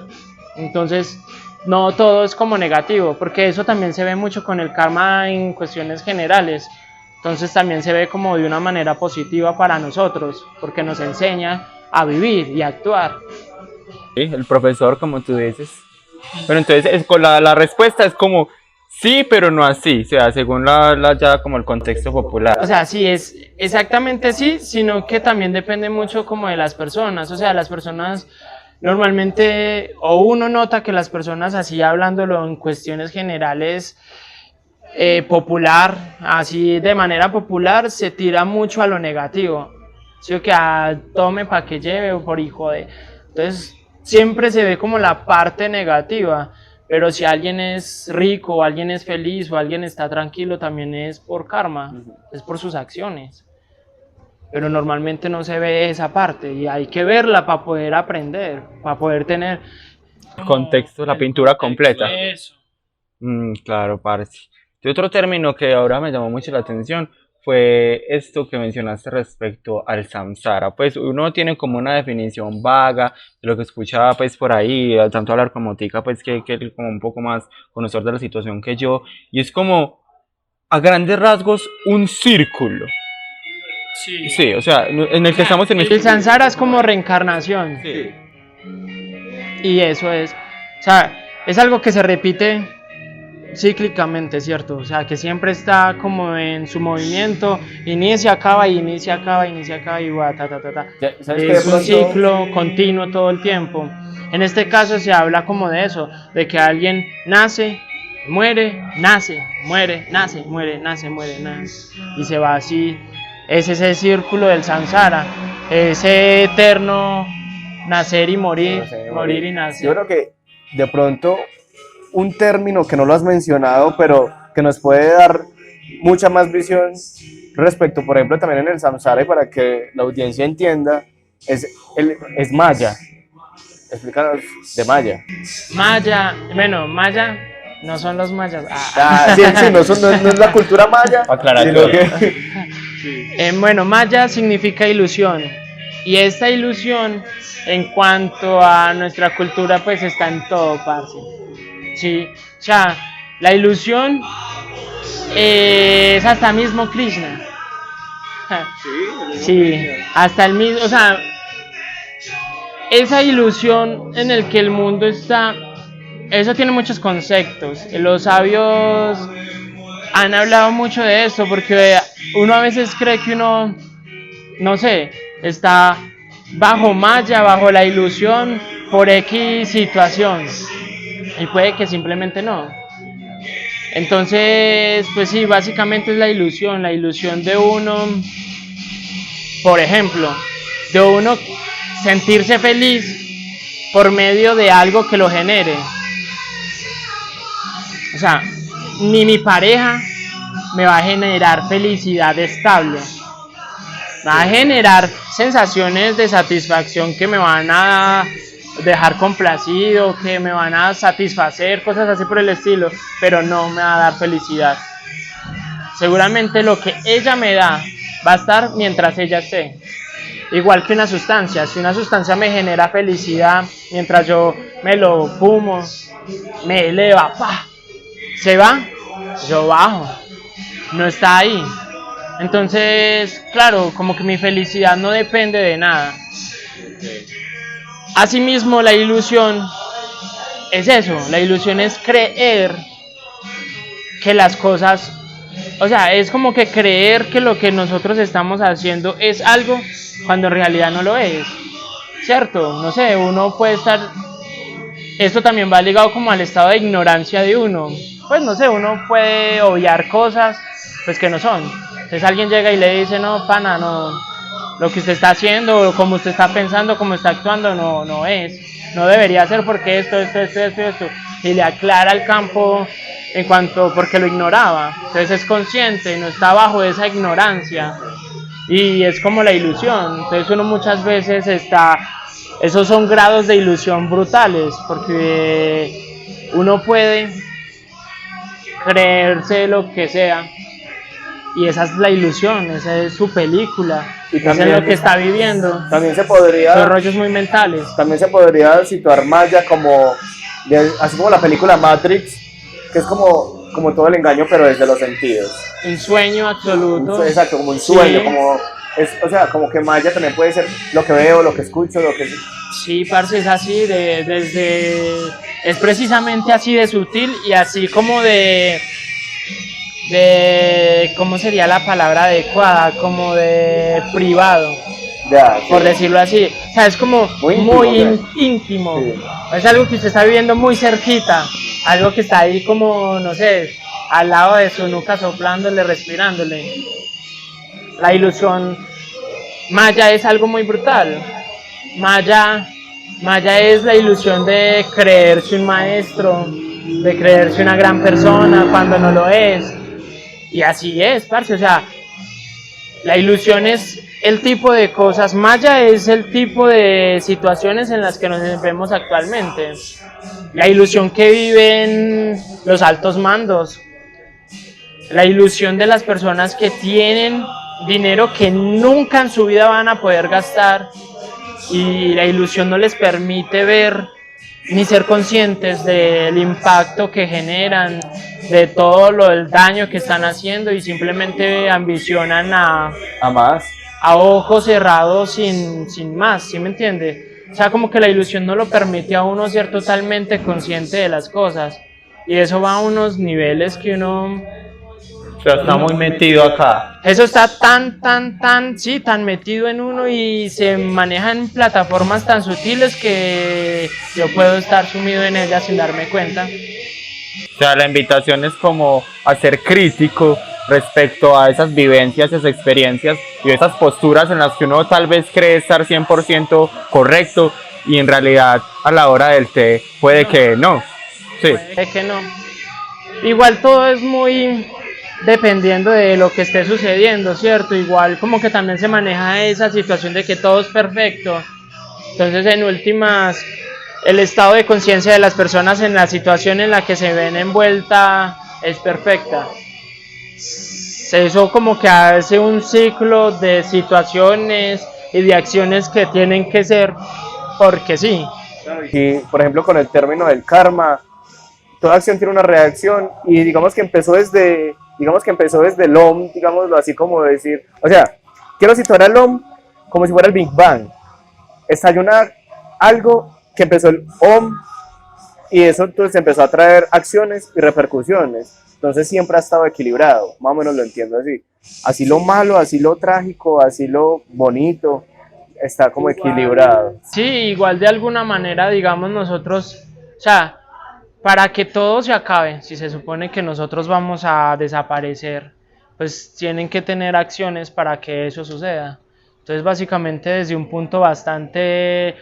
Entonces, no todo es como negativo, porque eso también se ve mucho con el karma en cuestiones generales. Entonces también se ve como de una manera positiva para nosotros, porque nos enseña a vivir y a actuar. Sí, el profesor, como tú dices. Pero entonces la respuesta es como sí, pero no así, o sea, según ya como el contexto popular. O sea, sí, es exactamente sí, sino que también depende mucho como de las personas. O sea, las personas normalmente, o uno nota que las personas, así hablándolo en cuestiones generales, popular, así de manera popular, se tira mucho a lo negativo. Sí, o que tome para que lleve o por hijo de. Entonces, siempre se ve como la parte negativa, pero si alguien es rico, o alguien es feliz, o alguien está tranquilo, también es por karma, es por sus acciones. Pero normalmente no se ve esa parte y hay que verla para poder aprender, para poder tener el contexto, la pintura completa. Eso. Claro, parce. Y otro término que ahora me llamó mucho la atención fue esto que mencionaste respecto al samsara. Pues uno tiene como una definición vaga de lo que escuchaba pues por ahí, tanto hablar como Tica, pues que como un poco más conocedor de la situación que yo, y es como a grandes rasgos un círculo. Sí. Sí, o sea, en el que estamos en el samsara es como reencarnación. Sí. Y eso es, o sea, es algo que se repite cíclicamente, ¿cierto? O sea, que siempre está como en su movimiento, inicia, acaba, inicia, acaba, inicia, acaba y va, ta. Es un ciclo continuo todo el tiempo. En este caso se habla como de eso, de que alguien nace, muere, nace, muere, nace, muere, nace, muere, nace. Y se va así, es ese círculo del samsara, ese eterno nacer y morir, morir y nacer. Yo creo que de pronto un término que no lo has mencionado, pero que nos puede dar mucha más visión respecto, por ejemplo, también en el samsara, y para que la audiencia entienda, es maya. Explícanos de maya. Maya, bueno, maya no son los mayas. Sí, no es la cultura maya. Aclaratorio. Bueno, maya significa ilusión, y esta ilusión en cuanto a nuestra cultura pues está en todo, parce. Sí, o sea, la ilusión es hasta mismo Krishna. Sí, hasta el mismo, o sea, esa ilusión en el que el mundo está, eso tiene muchos conceptos. Los sabios han hablado mucho de esto, porque uno a veces cree que uno, no sé, está bajo malla, bajo la ilusión por X situación, y puede que simplemente no. Entonces, pues sí, básicamente es la ilusión de uno, por ejemplo, de uno sentirse feliz por medio de algo que lo genere. O sea, ni mi pareja me va a generar felicidad estable. Va a generar sensaciones de satisfacción que me van a dejar complacido, que me van a satisfacer, cosas así por el estilo, pero no me va a dar felicidad. Seguramente lo que ella me da va a estar mientras ella esté. Igual que una sustancia, si una sustancia me genera felicidad mientras yo me lo fumo, me eleva, ¡pah! Se va, yo bajo, no está ahí. Entonces, claro, como que mi felicidad no depende de nada. Asimismo, la ilusión es eso, la ilusión es creer que las cosas, o sea, es como que creer que lo que nosotros estamos haciendo es algo cuando en realidad no lo es, ¿cierto? No sé, uno puede estar, esto también va ligado como al estado de ignorancia de uno, pues no sé, uno puede obviar cosas pues que no son. Entonces alguien llega y le dice, no, pana, no, lo que usted está haciendo, o como usted está pensando, como está actuando, no es, no debería ser porque esto, y le aclara el campo en cuanto, porque lo ignoraba. Entonces es consciente, no está bajo esa ignorancia, y es como la ilusión. Entonces uno muchas veces está, esos son grados de ilusión brutales, porque uno puede creerse lo que sea, y esa es la ilusión, esa es su película, y eso es lo que está viviendo. También se podría, son rollos muy mentales. También se podría situar Maya como, así como la película Matrix, que es como todo el engaño, pero desde los sentidos. Un sueño absoluto. Exacto, como un sueño, sí. O sea, como que Maya también puede ser lo que veo, lo que escucho, lo que... Sí, parce, es así, es precisamente así de sutil y así como de ¿cómo sería la palabra adecuada? Como de privado, ya, sí, por decirlo así. O sea, es como muy íntimo. Sí. Es algo que usted está viviendo muy cerquita, algo que está ahí como, no sé, al lado de su nuca soplándole, respirándole. La ilusión Maya es algo muy brutal. Maya es la ilusión de creerse un maestro, de creerse una gran persona cuando no lo es. Y así es, parce, o sea, la ilusión es el tipo de cosas, Maya es el tipo de situaciones en las que nos vemos actualmente. La ilusión que viven los altos mandos, la ilusión de las personas que tienen dinero que nunca en su vida van a poder gastar, y la ilusión no les permite ver ni ser conscientes del impacto que generan, de todo el daño que están haciendo, y simplemente ambicionan a más, a ojos cerrados sin más, ¿sí me entiende? O sea, como que la ilusión no lo permite a uno ser totalmente consciente de las cosas, y eso va a unos niveles que uno... O sea, está muy metido acá. Eso está tan metido en uno y se maneja en plataformas tan sutiles que yo puedo estar sumido en ellas sin darme cuenta. O sea, la invitación es como a ser crítico respecto a esas vivencias, esas experiencias y esas posturas en las que uno tal vez cree estar 100% correcto y en realidad a la hora del té puede que no. Sí. Puede que no. Igual todo es muy... dependiendo de lo que esté sucediendo, ¿cierto? Igual como que también se maneja esa situación de que todo es perfecto. Entonces, en últimas, el estado de conciencia de las personas en la situación en la que se ven envuelta es perfecta. Eso como que hace un ciclo de situaciones y de acciones que tienen que ser porque sí. Y, por ejemplo, con el término del karma, toda acción tiene una reacción, y digamos que empezó desde el OM, digámoslo así, como decir, o sea, quiero situar al OM como si fuera el Big Bang. Estalló algo que empezó el OM, Y eso entonces empezó a traer acciones y repercusiones. Entonces siempre ha estado equilibrado, más o menos lo entiendo así. Así lo malo, así lo trágico, así lo bonito, está como equilibrado. Sí, igual de alguna manera, digamos nosotros, o sea, para que todo se acabe, si se supone que nosotros vamos a desaparecer, pues tienen que tener acciones para que eso suceda. Entonces, básicamente desde un punto bastante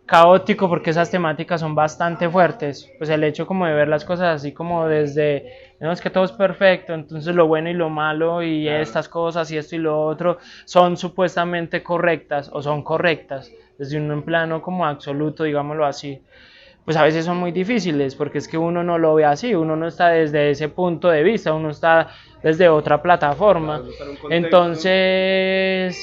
caótico, porque esas temáticas son bastante fuertes, pues el hecho como de ver las cosas así como desde, no, es que todo es perfecto, entonces lo bueno y lo malo y estas cosas y esto y lo otro son supuestamente correctas o son correctas, desde un plano como absoluto, digámoslo así, pues a veces son muy difíciles, porque es que uno no lo ve así, uno no está desde ese punto de vista, uno está desde otra plataforma, entonces,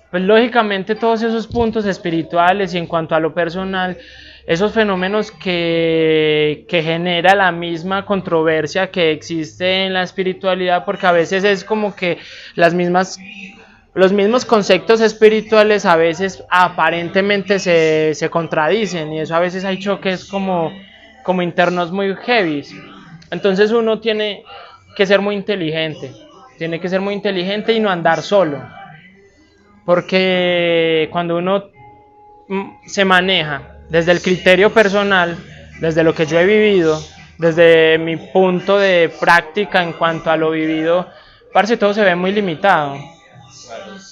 pues lógicamente todos esos puntos espirituales y en cuanto a lo personal, esos fenómenos que genera la misma controversia que existe en la espiritualidad, porque a veces es como que los mismos conceptos espirituales a veces aparentemente se contradicen y eso a veces hay choques como internos muy heavy. Entonces uno tiene que ser muy inteligente, y no andar solo, porque cuando uno se maneja desde el criterio personal, desde lo que yo he vivido, desde mi punto de práctica en cuanto a lo vivido, parce, todo se ve muy limitado.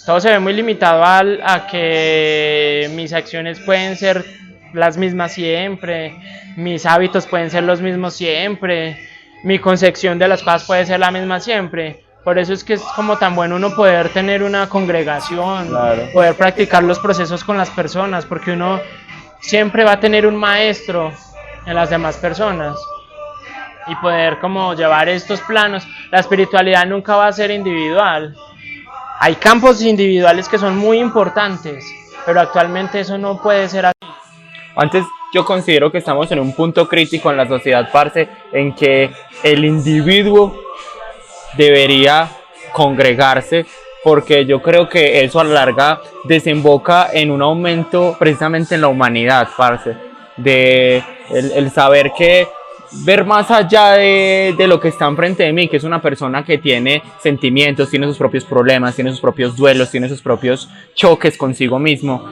Todo se ve muy limitado a que mis acciones pueden ser las mismas siempre, mis hábitos pueden ser los mismos siempre, mi concepción de las cosas puede ser la misma siempre. Por eso es que es como tan bueno uno poder tener una congregación, Claro. poder practicar los procesos con las personas, porque uno siempre va a tener un maestro en las demás personas y poder como llevar estos planos. La espiritualidad nunca va a ser individual. Hay campos individuales que son muy importantes, pero actualmente eso no puede ser así. Antes yo considero que estamos en un punto crítico en la sociedad, parce, en que el individuo debería congregarse, porque yo creo que eso a la larga desemboca en un aumento precisamente en la humanidad, parce, de el saber que ver más allá de lo que está enfrente de mí, que es una persona que tiene sentimientos, tiene sus propios problemas, tiene sus propios duelos, tiene sus propios choques consigo mismo,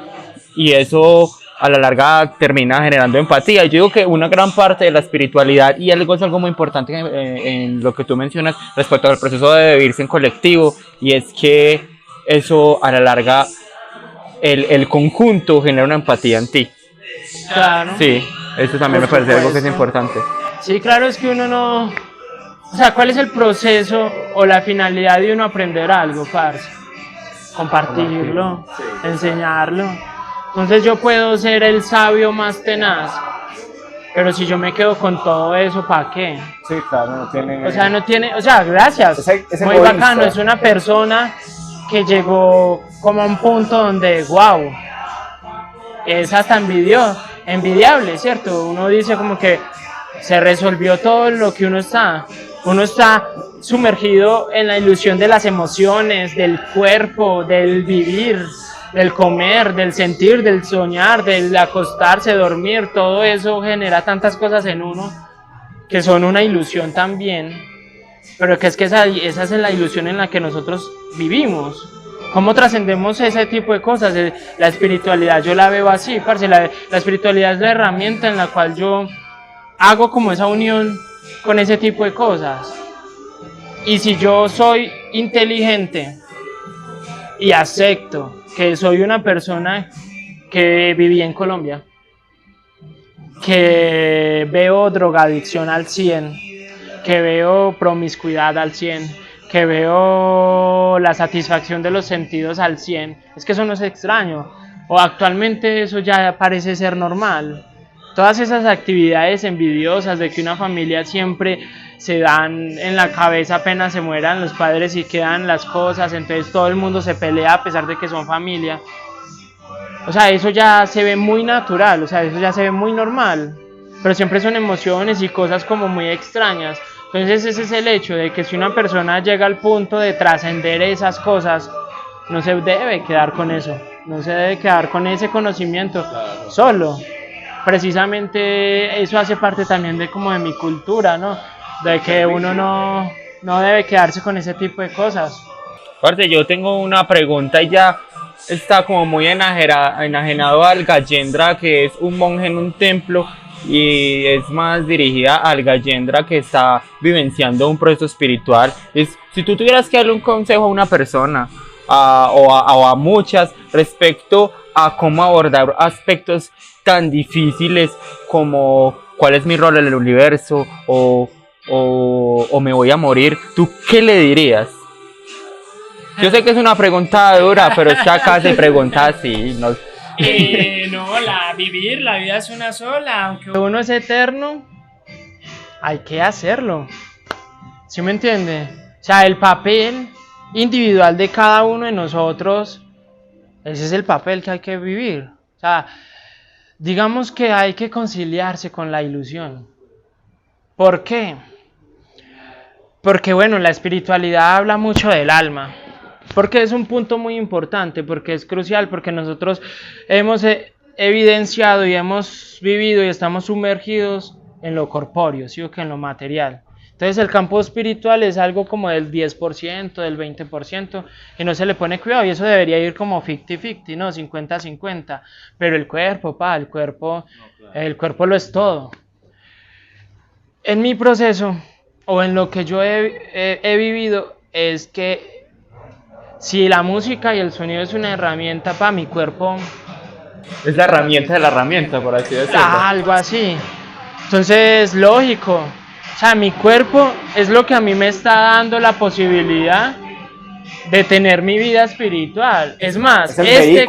y eso a la larga termina generando empatía. Y yo digo que una gran parte de la espiritualidad, y algo es algo muy importante en lo que tú mencionas respecto al proceso de vivirse en colectivo, y es que eso a la larga, el conjunto genera una empatía en ti. Claro. Sí, eso también me Por parece algo que es supuesto. importante. Sí, claro, es que uno no... O sea, ¿cuál es el proceso o la finalidad de uno aprender algo, parce? Compartirlo, enseñarlo. Entonces yo puedo ser el sabio más tenaz, pero si yo me quedo con todo eso, ¿para qué? Sí, claro, no tiene... O sea, no tiene... O sea, gracias. Es Muy egoísta. bacano, es una persona que llegó como a un punto donde, wow, es hasta envidiable, ¿cierto? Uno dice como que se resolvió todo lo que uno está sumergido en la ilusión de las emociones, del cuerpo, del vivir, del comer, del sentir, del soñar, del acostarse, dormir, todo eso genera tantas cosas en uno que son una ilusión también, pero que esa es la ilusión en la que nosotros vivimos. ¿Cómo trascendemos ese tipo de cosas? La espiritualidad yo la veo así, parce, la espiritualidad es la herramienta en la cual yo hago como esa unión con ese tipo de cosas. Y si yo soy inteligente y acepto que soy una persona que viví en Colombia, que veo drogadicción al 100, que veo promiscuidad al 100, que veo la satisfacción de los sentidos al 100, es que eso no es extraño, o actualmente eso ya parece ser normal. Todas esas actividades envidiosas de que una familia siempre se dan en la cabeza apenas se mueran los padres y quedan las cosas, entonces todo el mundo se pelea a pesar de que son familia. O sea, eso ya se ve muy natural, o sea, eso ya se ve muy normal, pero siempre son emociones y cosas como muy extrañas. Entonces ese es el hecho de que si una persona llega al punto de trascender esas cosas, no se debe quedar con eso, no se debe quedar con ese conocimiento solo. precisamente eso hace parte también de como de mi cultura, ¿no? De que uno no debe quedarse con ese tipo de cosas. Parce, yo tengo una pregunta y ya está como muy enajenado al Gajendra, que es un monje en un templo, y es más dirigida al Gajendra que está vivenciando un proceso espiritual. Si tú tuvieras que darle un consejo a una persona o a muchas respecto a cómo abordar aspectos tan difíciles como cuál es mi rol en el universo o me voy a morir, ¿tú qué le dirías? Yo sé que es una pregunta dura, pero es que acá se pregunta así. No, Vivir, la vida es una sola, aunque uno es eterno, hay que hacerlo. ¿Sí me entiende? O sea, el papel individual de cada uno de nosotros, ese es el papel que hay que vivir. O sea, digamos que hay que conciliarse con la ilusión. ¿Por qué? Porque bueno, la espiritualidad habla mucho del alma. Porque es un punto muy importante, porque es crucial, porque nosotros hemos evidenciado y hemos vivido y estamos sumergidos en lo corpóreo, ¿sí? O que en lo material. Entonces el campo espiritual es algo como del 10%, del 20%, y no se le pone cuidado, y eso debería ir como 50-50, ¿no? 50-50. Pero el cuerpo, el cuerpo lo es todo. En mi proceso, o en lo que yo he vivido, es que si la música y el sonido es una herramienta para mi cuerpo, es la herramienta de la herramienta, por así decirlo. Algo así. Entonces, lógico. O sea, mi cuerpo es lo que a mí me está dando la posibilidad de tener mi vida espiritual. Es más, este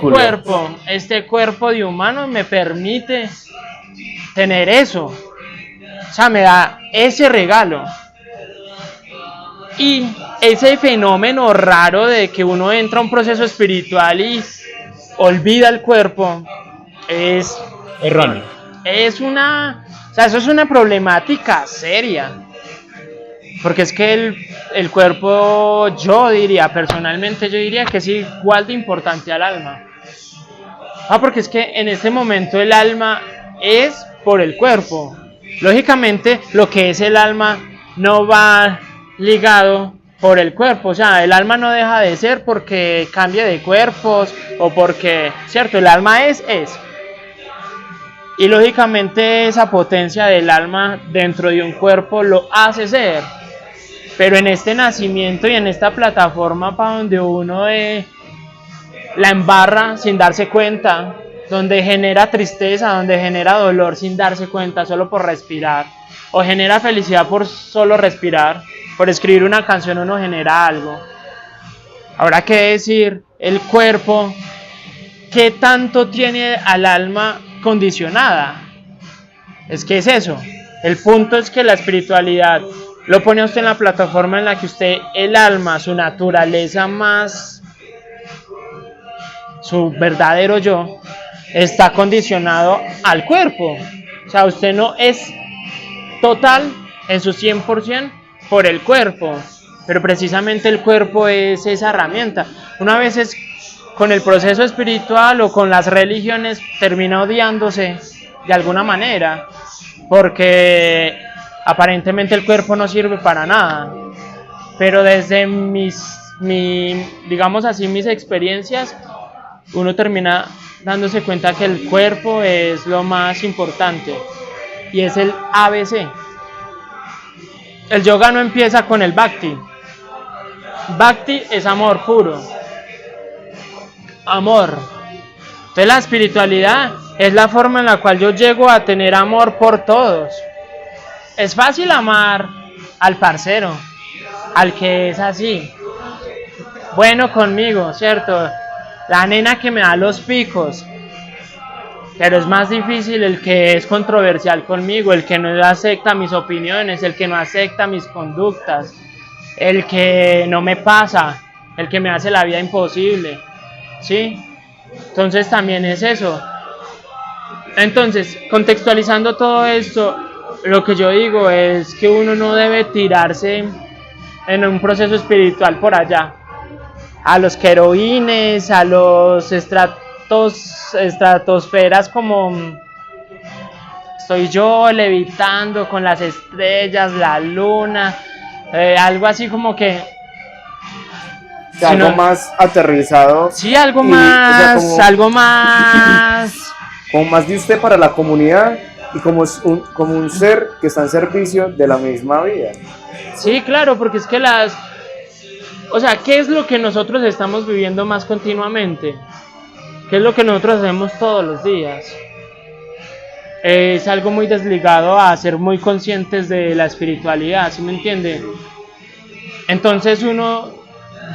cuerpo de humano me permite tener eso. O sea, me da ese regalo. Y ese fenómeno raro de que uno entra a un proceso espiritual y olvida el cuerpo es erróneo. Eso es una problemática seria. Porque es que el cuerpo, personalmente yo diría que es igual de importante al alma. Porque es que en este momento el alma es por el cuerpo. Lógicamente, lo que es el alma no va ligado por el cuerpo, o sea, el alma no deja de ser porque cambie de cuerpos o porque, cierto, el alma es. Y lógicamente esa potencia del alma dentro de un cuerpo lo hace ser. Pero en este nacimiento y en esta plataforma para donde uno la embarra sin darse cuenta, donde genera tristeza, donde genera dolor sin darse cuenta, solo por respirar, o genera felicidad por solo respirar. Por escribir una canción uno genera algo. Habrá que decir, el cuerpo, ¿qué tanto tiene al alma condicionada? Es que es eso. El punto es que la espiritualidad lo pone a usted en la plataforma en la que usted, el alma, su naturaleza más, su verdadero yo, está condicionado al cuerpo. O sea, usted no es total en su 100%, por el cuerpo, pero precisamente el cuerpo es esa herramienta. Una vez con el proceso espiritual o con las religiones termina odiándose de alguna manera, porque aparentemente el cuerpo no sirve para nada, pero desde mis experiencias, uno termina dándose cuenta que el cuerpo es lo más importante y es el ABC. El yoga no empieza con el bhakti. Bhakti es amor puro. Amor. Entonces la espiritualidad es la forma en la cual yo llego a tener amor por todos. Es fácil amar al parcero, al que es así, bueno conmigo, ¿cierto? La nena que me da los picos. Pero es más difícil el que es controversial conmigo, el que no acepta mis opiniones, el que no acepta mis conductas, el que no me pasa, el que me hace la vida imposible, ¿sí? Entonces también es eso. Entonces, contextualizando todo esto, lo que yo digo es que uno no debe tirarse en un proceso espiritual por allá, a los querubines, a los estratosferas como estoy yo levitando con las estrellas, la luna, algo así como que... O sea, algo más aterrizado. Sí, algo y, más, o sea, algo más... como más de usted para la comunidad y como un ser que está en servicio de la misma vida. Sí, claro, porque es que o sea, ¿qué es lo que nosotros estamos viviendo más continuamente? ¿Qué es lo que nosotros hacemos todos los días? Es algo muy desligado a ser muy conscientes de la espiritualidad, ¿sí me entiende? Entonces uno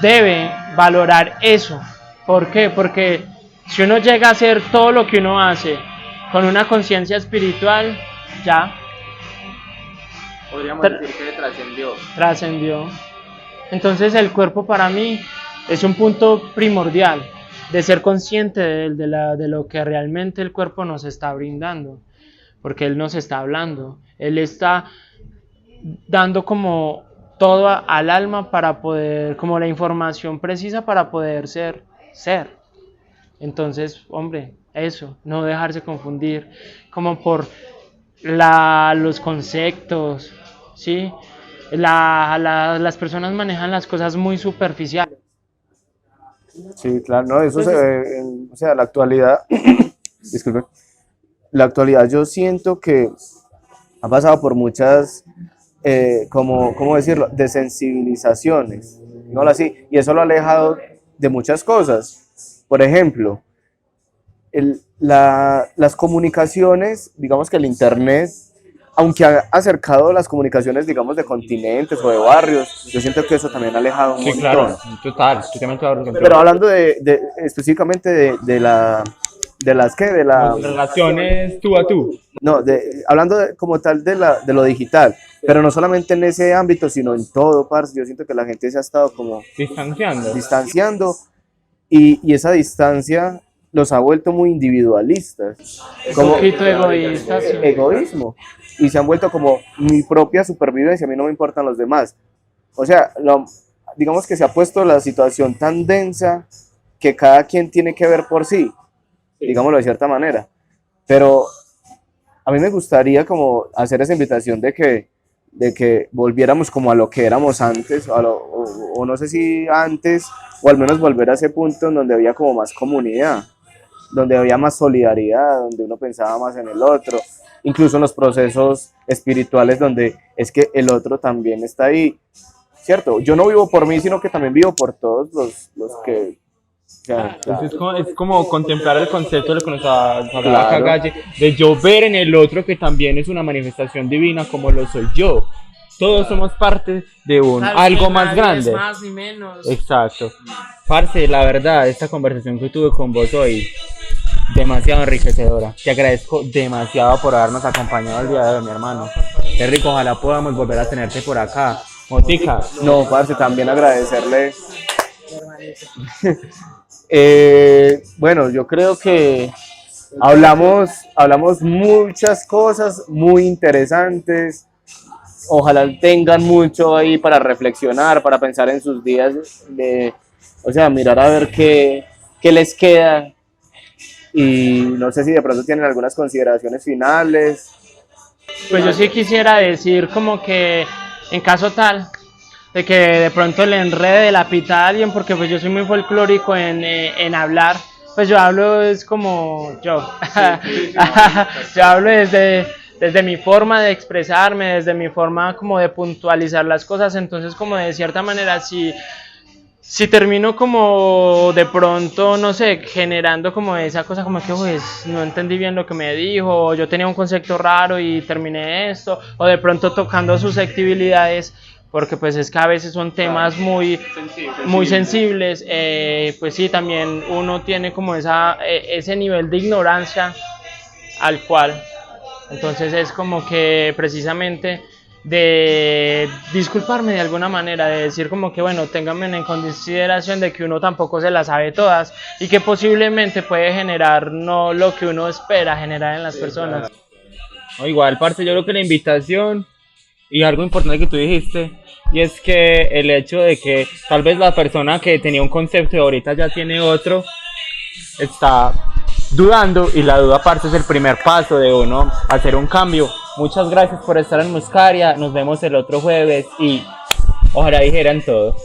debe valorar eso. ¿Por qué? Porque si uno llega a hacer todo lo que uno hace con una conciencia espiritual, ya Podríamos decir que trascendió. Entonces el cuerpo para mí es un punto primordial de ser consciente de lo que realmente el cuerpo nos está brindando, porque él nos está hablando, él está dando como todo al alma para poder, como la información precisa para poder ser. Entonces, hombre, eso, no dejarse confundir como por los conceptos, ¿sí? Las personas manejan las cosas muy superficiales. Sí, claro, no, eso se ve, o sea, la actualidad, disculpe, la actualidad yo siento que ha pasado por muchas, ¿cómo decirlo?, desensibilizaciones, ¿no? Así, y eso lo ha alejado de muchas cosas. Por ejemplo, las comunicaciones, digamos que el internet, aunque ha acercado las comunicaciones, digamos, de continentes o de barrios, yo siento que eso también ha alejado un Sí, montón. claro, total, totalmente de acuerdo contigo. Pero hablando específicamente de las Relaciones tú a tú. no, hablando como tal de lo digital, pero no solamente en ese ámbito, sino en todo, parce, yo siento que la gente se ha estado como distanciando y esa distancia los ha vuelto muy individualistas. Un poquito egoístas. Sí. Egoísmo. Y se han vuelto como mi propia supervivencia, a mí no me importan los demás. O sea, digamos que se ha puesto la situación tan densa que cada quien tiene que ver por sí, digámoslo de cierta manera. Pero a mí me gustaría como hacer esa invitación de que volviéramos como a lo que éramos antes, o no sé si antes, o al menos volver a ese punto en donde había como más comunidad, donde había más solidaridad, donde uno pensaba más en el otro, incluso en los procesos espirituales donde es que el otro también está ahí, ¿cierto? Yo no vivo por mí, sino que también vivo por todos los que... Entonces es como contemplar el concepto de lo que nos hablaba Claro. Cagalle, de yo ver en el otro que también es una manifestación divina como lo soy yo. Todos somos parte de algo más grande. Ni más ni menos. Exacto. Parce, la verdad, esta conversación que tuve con vos hoy, demasiado enriquecedora. Te agradezco demasiado por habernos acompañado el día de hoy, mi hermano. Qué rico, ojalá podamos volver a tenerte por acá. Motica. No, parce, también agradecerle. Bueno, yo creo que hablamos muchas cosas muy interesantes. Ojalá tengan mucho ahí para reflexionar, para pensar en sus días, o sea, mirar a ver qué les queda. Y no sé si de pronto tienen algunas consideraciones finales. Pues yo sí quisiera decir como que en caso tal de que de pronto le enrede la pita a alguien, porque pues yo soy muy folclórico en hablar, pues yo hablo es como yo, yo hablo desde mi forma de expresarme, desde mi forma como de puntualizar las cosas, entonces como de cierta manera si termino como de pronto, no sé, generando como esa cosa como que pues no entendí bien lo que me dijo, o yo tenía un concepto raro y terminé esto, o de pronto tocando susceptibilidades, porque pues es que a veces son temas muy sensibles, pues sí, también uno tiene como ese nivel de ignorancia al cual, entonces es como que precisamente de disculparme de alguna manera, de decir como que bueno, ténganme en consideración de que uno tampoco se las sabe todas y que posiblemente puede generar no lo que uno espera generar en las personas. No, igual, parce, yo creo que la invitación y algo importante que tú dijiste, y es que el hecho de que tal vez la persona que tenía un concepto y ahorita ya tiene otro, está dudando, y la duda, parce, es el primer paso de uno a hacer un cambio. Muchas gracias por estar en Muscaria, nos vemos el otro jueves y ojalá dijeran todo.